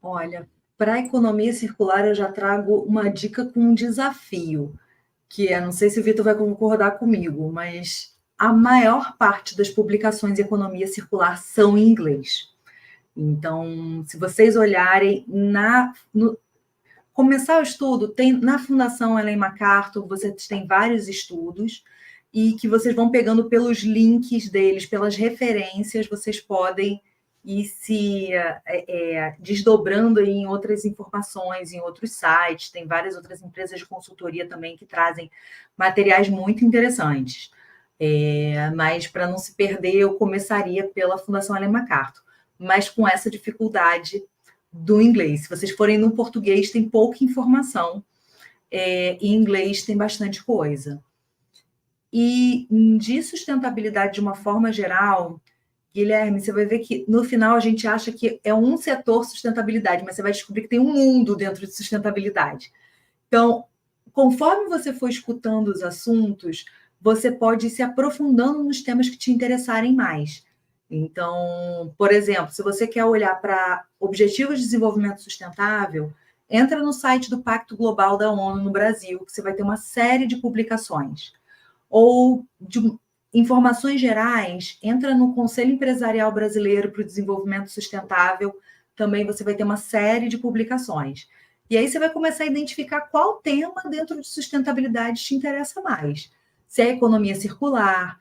Olha, para a economia circular, eu já trago uma dica com um desafio, que é, não sei se o Vitor vai concordar comigo, mas a maior parte das publicações em economia circular são em inglês. Então, se vocês olharem começar o estudo, tem na Fundação Ellen MacArthur, vocês têm vários estudos e que vocês vão pegando pelos links deles, pelas referências, vocês podem ir se desdobrando em outras informações, em outros sites. Tem várias outras empresas de consultoria também que trazem materiais muito interessantes. Mas para não se perder, eu começaria pela Fundação Ellen MacArthur, mas com essa dificuldade do inglês. Se vocês forem no português, tem pouca informação. Em inglês tem bastante coisa. E de sustentabilidade de uma forma geral, Guilherme, você vai ver que no final a gente acha que é um setor sustentabilidade, mas você vai descobrir que tem um mundo dentro de sustentabilidade. Então, conforme você for escutando os assuntos, você pode ir se aprofundando nos temas que te interessarem mais. Então, por exemplo, se você quer olhar para Objetivos de Desenvolvimento Sustentável, entra no site do Pacto Global da ONU no Brasil, que você vai ter uma série de publicações. Ou de informações gerais, entra no Conselho Empresarial Brasileiro para o Desenvolvimento Sustentável, também você vai ter uma série de publicações. E aí você vai começar a identificar qual tema dentro de sustentabilidade te interessa mais. Se é economia circular,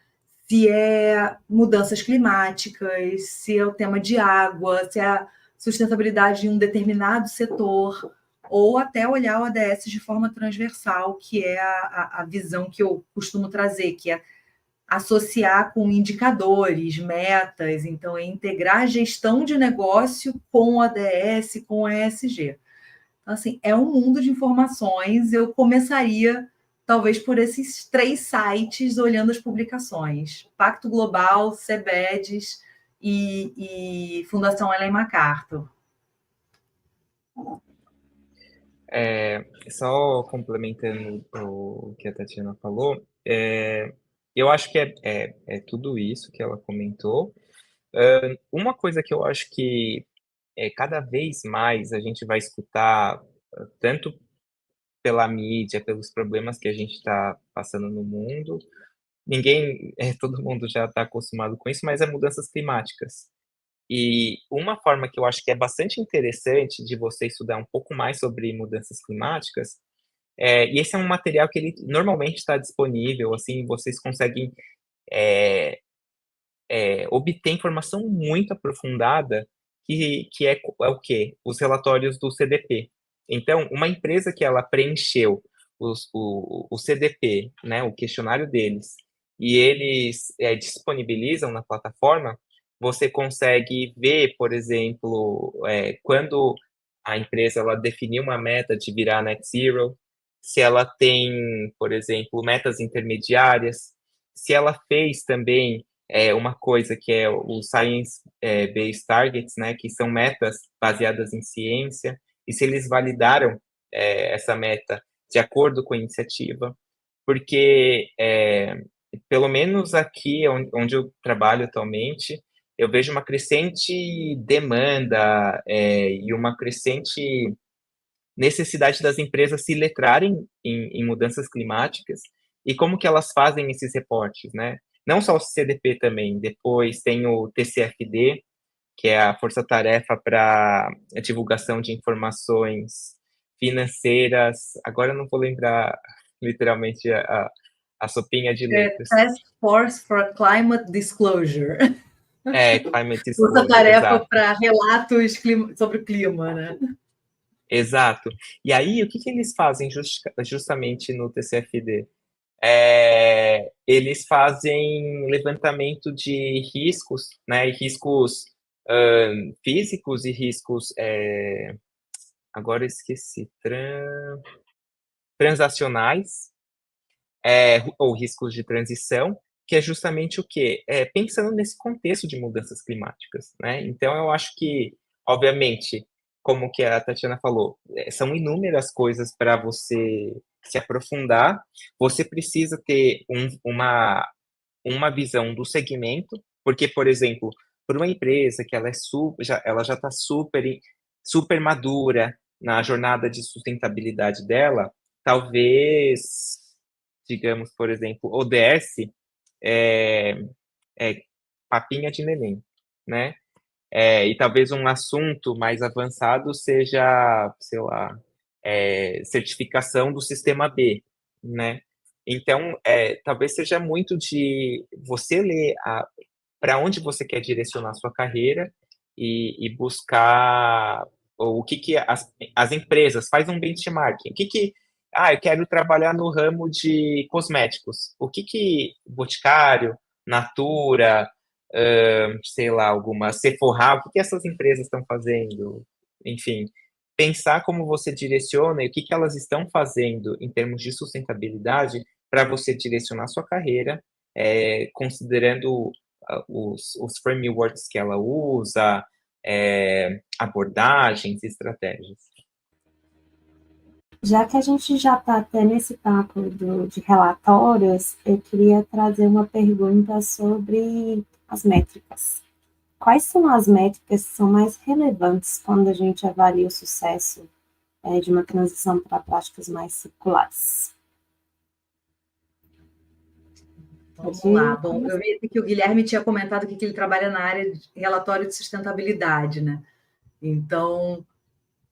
se é mudanças climáticas, se é o tema de água, se é a sustentabilidade em um determinado setor, ou até olhar o ODS de forma transversal, que é a visão que eu costumo trazer, que é associar com indicadores, metas, então é integrar a gestão de negócio com o ODS, com o ESG. Então, assim, é um mundo de informações. Eu começaria, talvez, por esses 3 sites, olhando as publicações. Pacto Global, CEBEDES e Fundação Ellen MacArthur. Só complementando o que a Tatiana falou, eu acho que é tudo isso que ela comentou. Uma coisa que eu acho que cada vez mais a gente vai escutar, tanto pela mídia, pelos problemas que a gente está passando no mundo, todo mundo já está acostumado com isso, mas é mudanças climáticas. E uma forma que eu acho que é bastante interessante de você estudar um pouco mais sobre mudanças climáticas, e esse é um material que ele normalmente está disponível, assim, vocês conseguem obter informação muito aprofundada, que é o quê? Os relatórios do CDP. Então, uma empresa que ela preencheu o CDP, né, o questionário deles, e eles disponibilizam na plataforma, você consegue ver, por exemplo, quando a empresa ela definiu uma meta de virar net zero, se ela tem, por exemplo, metas intermediárias, se ela fez também uma coisa que é o Science Based Targets, né, que são metas baseadas em ciência, e se eles validaram essa meta de acordo com a iniciativa, porque, pelo menos aqui onde eu trabalho atualmente, eu vejo uma crescente demanda e uma crescente necessidade das empresas se letrarem em mudanças climáticas e como que elas fazem esses reportes, né? Não só o CDP também, depois tem o TCFD, que é a Força-Tarefa para a Divulgação de Informações Financeiras. Agora eu não vou lembrar literalmente a sopinha de letras. Task Force for Climate Disclosure. Climate Disclosure, Força-Tarefa para relatos sobre o clima, né? Exato. E aí, o que eles fazem justamente no TCFD? Eles fazem levantamento de riscos, né? Riscos físicos e riscos agora eu esqueci, transacionais, ou riscos de transição, que é justamente o quê? Pensando nesse contexto de mudanças climáticas, né. Então eu acho que, obviamente, como que a Tatiana falou, são inúmeras coisas para você se aprofundar, você precisa ter uma visão do segmento, porque, por exemplo, por uma empresa que ela já está super madura na jornada de sustentabilidade dela, talvez, digamos, por exemplo, ODS é, é papinha de neném, né? E talvez um assunto mais avançado seja, sei lá, certificação do sistema B, né? Então, talvez seja muito de você ler para onde você quer direcionar a sua carreira e buscar o que, que as empresas faz um benchmarking. Eu quero trabalhar no ramo de cosméticos. O que Boticário, Natura, sei lá, alguma Sephora, o que essas empresas estão fazendo? Enfim, pensar como você direciona e o que elas estão fazendo em termos de sustentabilidade para você direcionar sua carreira, considerando os frameworks que ela usa, abordagens, estratégias. Já que a gente já está até nesse papo de relatórios, eu queria trazer uma pergunta sobre as métricas. Quais são as métricas que são mais relevantes quando a gente avalia o sucesso de uma transição para práticas mais circulares? Vamos lá. Bom, eu vi que o Guilherme tinha comentado que ele trabalha na área de relatório de sustentabilidade, né? Então,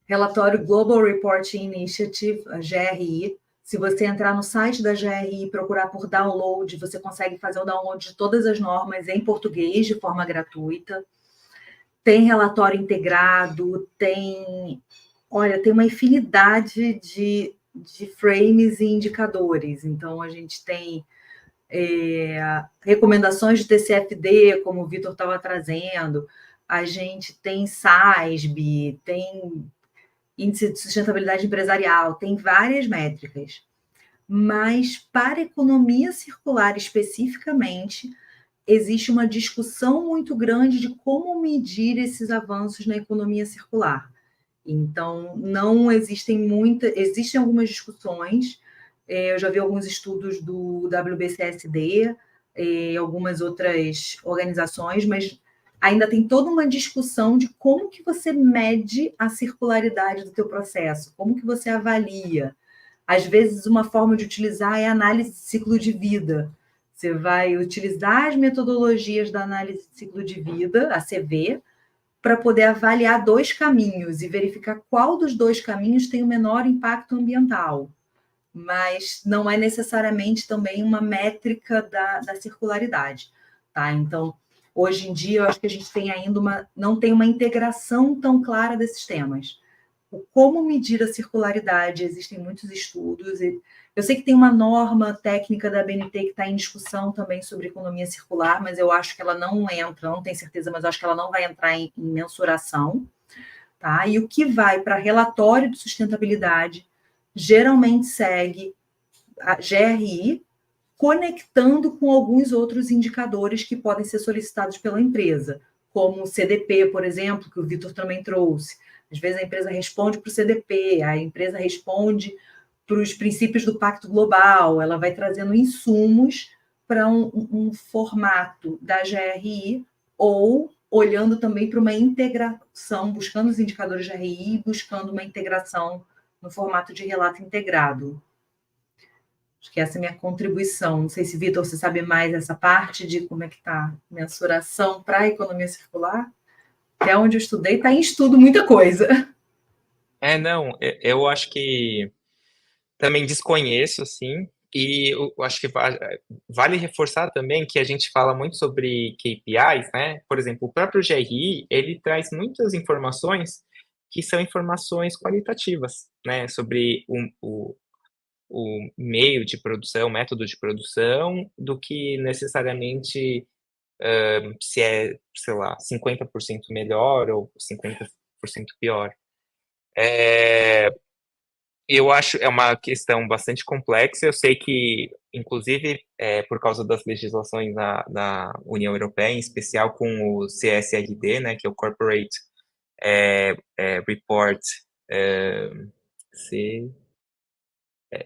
relatório Global Reporting Initiative, a GRI. Se você entrar no site da GRI e procurar por download, você consegue fazer o download de todas as normas em português de forma gratuita. Tem relatório integrado, tem uma infinidade de frames e indicadores. Então, a gente tem recomendações de TCFD, como o Vitor estava trazendo, a gente tem SASB, tem Índice de Sustentabilidade Empresarial, tem várias métricas. Mas, para a economia circular especificamente, existe uma discussão muito grande de como medir esses avanços na economia circular. Então, não existem existem algumas discussões, eu já vi alguns estudos do WBCSD, algumas outras organizações, mas ainda tem toda uma discussão de como que você mede a circularidade do teu processo, como que você avalia. Às vezes, uma forma de utilizar é a análise de ciclo de vida. Você vai utilizar as metodologias da análise de ciclo de vida, a CV, para poder avaliar 2 caminhos e verificar qual dos 2 caminhos tem o menor impacto ambiental. Mas não é necessariamente também uma métrica da circularidade. Tá? Então, hoje em dia, eu acho que a gente tem ainda não tem uma integração tão clara desses temas. Como medir a circularidade, existem muitos estudos. Eu sei que tem uma norma técnica da BNT que está em discussão também sobre economia circular, mas eu acho que ela não entra, não tenho certeza, mas eu acho que ela não vai entrar em mensuração. Tá? E o que vai para relatório de sustentabilidade geralmente segue a GRI, conectando com alguns outros indicadores que podem ser solicitados pela empresa, como o CDP, por exemplo, que o Vitor também trouxe. Às vezes a empresa responde para o CDP, a empresa responde para os princípios do Pacto Global, ela vai trazendo insumos para um formato da GRI ou olhando também para uma integração, buscando os indicadores da GRI e buscando uma integração no formato de relato integrado. Acho que essa é a minha contribuição. Não sei se, Vitor, você sabe mais essa parte de como é que está a mensuração para a economia circular? Até onde eu estudei, está em estudo muita coisa. Não, eu acho que também desconheço, assim, e eu acho que vale reforçar também que a gente fala muito sobre KPIs, né? Por exemplo, o próprio GRI, ele traz muitas informações que são informações qualitativas, né? Sobre o meio de produção, o método de produção, do que necessariamente se é, sei lá, 50% melhor ou 50% pior. É, eu acho é uma questão bastante complexa. Eu sei que, inclusive, por causa das legislações na União Europeia, em especial com o CSRD, né, que é o Corporate Report, é, C,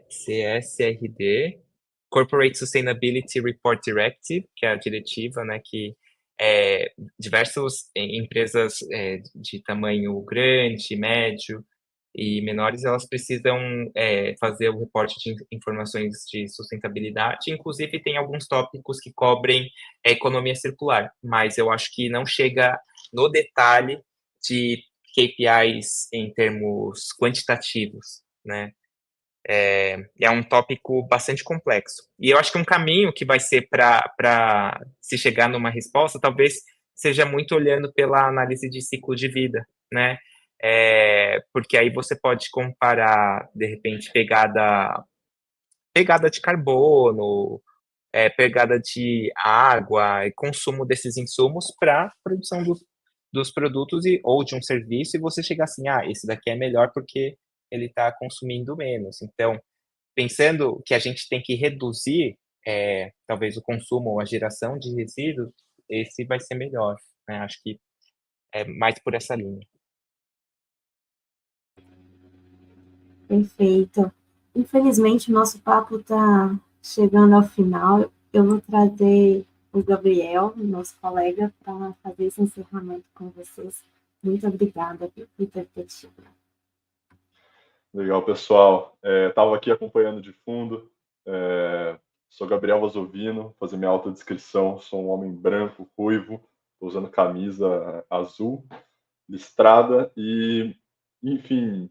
CSRD, Corporate Sustainability Report Directive, que é a diretiva, né, que diversas empresas de tamanho grande, médio e menores, elas precisam fazer o reporte de informações de sustentabilidade. Inclusive, tem alguns tópicos que cobrem a economia circular, mas eu acho que não chega no detalhe de KPIs em termos quantitativos, né? É um tópico bastante complexo. E eu acho que um caminho que vai ser para se chegar numa resposta, talvez seja muito olhando pela análise de ciclo de vida, né? Porque aí você pode comparar, de repente, pegada de carbono, pegada de água e consumo desses insumos para a produção dos produtos ou de um serviço, e você chegar assim, esse daqui é melhor porque ele está consumindo menos. Então, pensando que a gente tem que reduzir, talvez o consumo ou a geração de resíduos, esse vai ser melhor, né? Acho que é mais por essa linha. Perfeito. Infelizmente, o nosso papo está chegando ao final. Eu vou trazer o Gabriel, nosso colega, para fazer esse encerramento com vocês. Muito obrigada por ter tido. Legal, pessoal. Estava aqui acompanhando de fundo. Sou Gabriel Vasovino, vou fazer minha autodescrição. Sou um homem branco, ruivo, tô usando camisa azul, listrada e, enfim,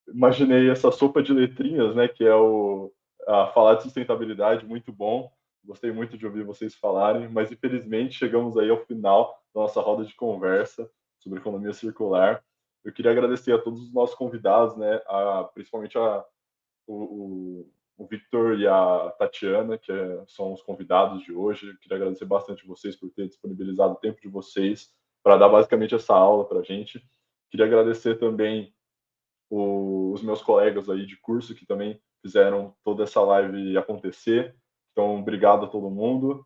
imaginei essa sopa de letrinhas, né, que é a falar de sustentabilidade, muito bom. Gostei muito de ouvir vocês falarem, mas infelizmente chegamos aí ao final da nossa roda de conversa sobre economia circular. Eu queria agradecer a todos os nossos convidados, né, principalmente o Victor e a Tatiana, que são os convidados de hoje. Eu queria agradecer bastante vocês por ter disponibilizado o tempo de vocês para dar basicamente essa aula para a gente. Queria agradecer também os meus colegas aí de curso que também fizeram toda essa live acontecer. Então, obrigado a todo mundo.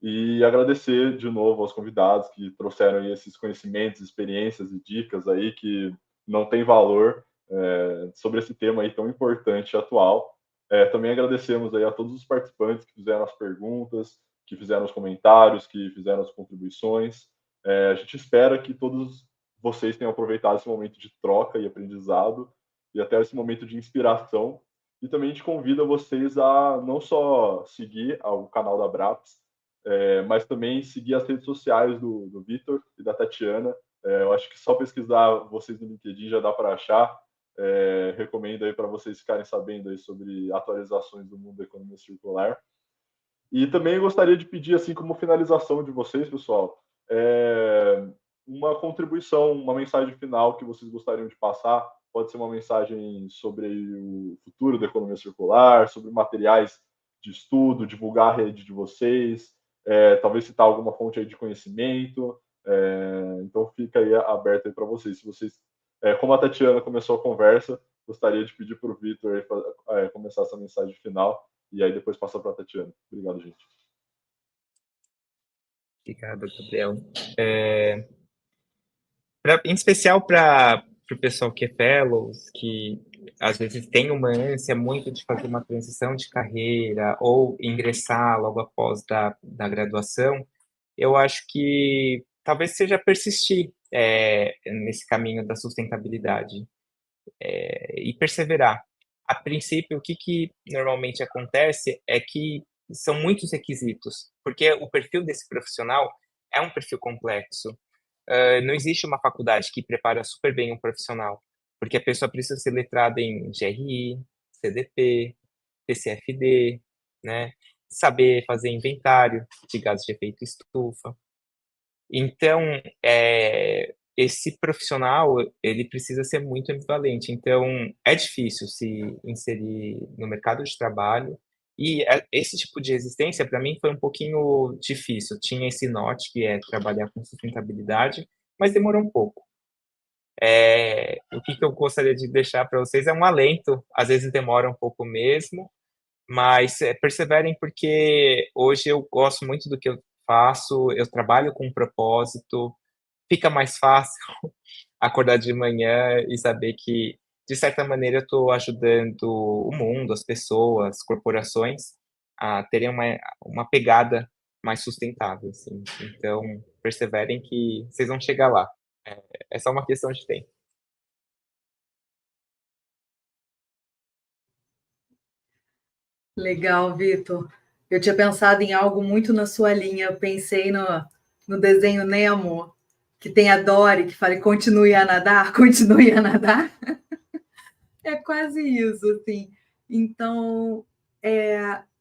E agradecer de novo aos convidados que trouxeram aí esses conhecimentos, experiências e dicas aí que não tem valor sobre esse tema aí tão importante e atual. Também agradecemos aí a todos os participantes que fizeram as perguntas, que fizeram os comentários, que fizeram as contribuições. A gente espera que todos vocês tenham aproveitado esse momento de troca e aprendizado e até esse momento de inspiração. E também a gente convida vocês a não só seguir o canal da Braps, mas também seguir as redes sociais do Vitor e da Tatiana. Eu acho que só pesquisar vocês no LinkedIn já dá para achar. Recomendo aí para vocês ficarem sabendo aí sobre atualizações do mundo da economia circular. E também gostaria de pedir, assim como finalização de vocês, pessoal, uma contribuição, uma mensagem final que vocês gostariam de passar. Pode ser uma mensagem sobre o futuro da economia circular, sobre materiais de estudo, divulgar a rede de vocês, talvez citar alguma fonte aí de conhecimento. Então fica aí aberto aí para vocês. Se vocês, como a Tatiana começou a conversa, gostaria de pedir para o Vitor começar essa mensagem final e aí depois passar para a Tatiana. Obrigado, gente. Obrigado, Gabriel. Em especial para o pessoal que é fellows, que às vezes tem uma ânsia muito de fazer uma transição de carreira ou ingressar logo após da graduação, eu acho que talvez seja persistir nesse caminho da sustentabilidade e perseverar. A princípio, o que normalmente acontece é que são muitos requisitos, porque o perfil desse profissional é um perfil complexo. Não existe uma faculdade que prepara super bem um profissional, porque a pessoa precisa ser letrada em GRI, CDP, TCFD, né? Saber fazer inventário de gases de efeito estufa. Então, esse profissional, ele precisa ser muito ambivalente. Então, é difícil se inserir no mercado de trabalho. E esse tipo de resistência, para mim, foi um pouquinho difícil. Tinha esse norte, que é trabalhar com sustentabilidade, mas demorou um pouco. O que eu gostaria de deixar para vocês é um alento, às vezes demora um pouco mesmo, mas perseverem, porque hoje eu gosto muito do que eu faço, eu trabalho com um propósito, fica mais fácil acordar de manhã e saber que, de certa maneira, eu estou ajudando o mundo, as pessoas, corporações, a terem uma pegada mais sustentável, assim. Então, perseverem que vocês vão chegar lá. É só uma questão de tempo. Legal, Vitor. Eu tinha pensado em algo muito na sua linha. Eu pensei no desenho Nemo, que tem a Dory, que fala continue a nadar, continue a nadar. É quase isso, assim. Então,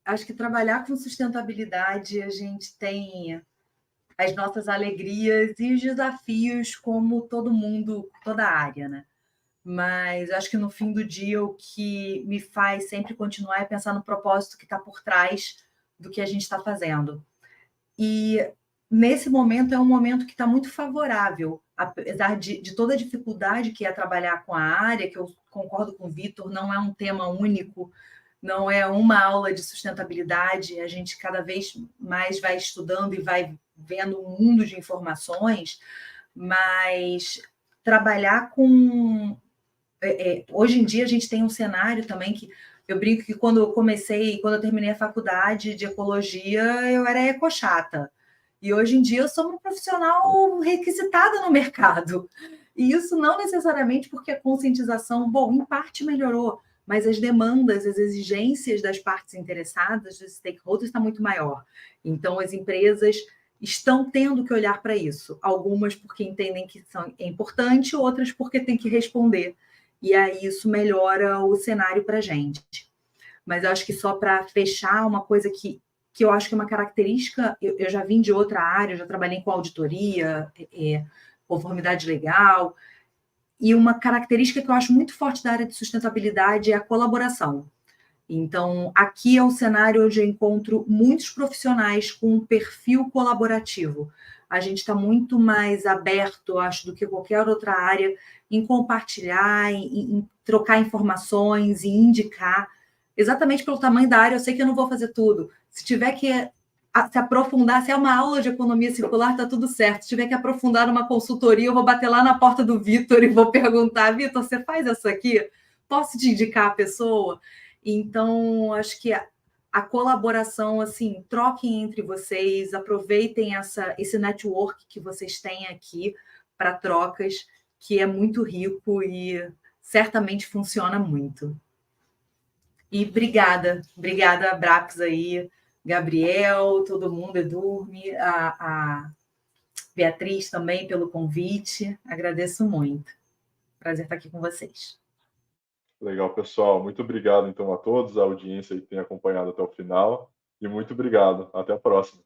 acho que trabalhar com sustentabilidade, a gente tem as nossas alegrias e os desafios, como todo mundo, toda área, né? Mas acho que no fim do dia o que me faz sempre continuar é pensar no propósito que está por trás do que a gente está fazendo. E nesse momento é um momento que está muito favorável, apesar de toda a dificuldade que é trabalhar com a área, que eu concordo com o Vitor, não é um tema único, não é uma aula de sustentabilidade, a gente cada vez mais vai estudando e vai vendo um mundo de informações, mas trabalhar com hoje em dia a gente tem um cenário também que eu brinco que quando eu terminei a faculdade de ecologia, eu era ecochata. E hoje em dia eu sou uma profissional requisitada no mercado. E isso não necessariamente porque a conscientização, bom, em parte melhorou, mas as demandas, as exigências das partes interessadas, dos stakeholders, está muito maior. Então, as empresas estão tendo que olhar para isso. Algumas porque entendem que é importante, outras porque tem que responder. E aí isso melhora o cenário para a gente. Mas eu acho que só para fechar, uma coisa que eu acho que é uma característica, eu já vim de outra área, eu já trabalhei com auditoria, conformidade legal, e uma característica que eu acho muito forte da área de sustentabilidade é a colaboração. Então, aqui é um cenário onde eu encontro muitos profissionais com um perfil colaborativo. A gente está muito mais aberto, acho, do que qualquer outra área, em compartilhar, em trocar informações, em indicar. Exatamente pelo tamanho da área, eu sei que eu não vou fazer tudo. Se tiver que se aprofundar, se é uma aula de economia circular, está tudo certo. Se tiver que aprofundar numa consultoria, eu vou bater lá na porta do Vitor e vou perguntar, Vitor, você faz isso aqui? Posso te indicar a pessoa? Então, acho que a colaboração, assim, troquem entre vocês, aproveitem esse network que vocês têm aqui para trocas, que é muito rico e certamente funciona muito. E obrigada, Brapos aí, Gabriel, todo mundo, Edurme, a Beatriz também pelo convite, agradeço muito. Prazer estar aqui com vocês. Legal, pessoal. Muito obrigado, então, a todos, a audiência que tem acompanhado até o final. E muito obrigado. Até a próxima.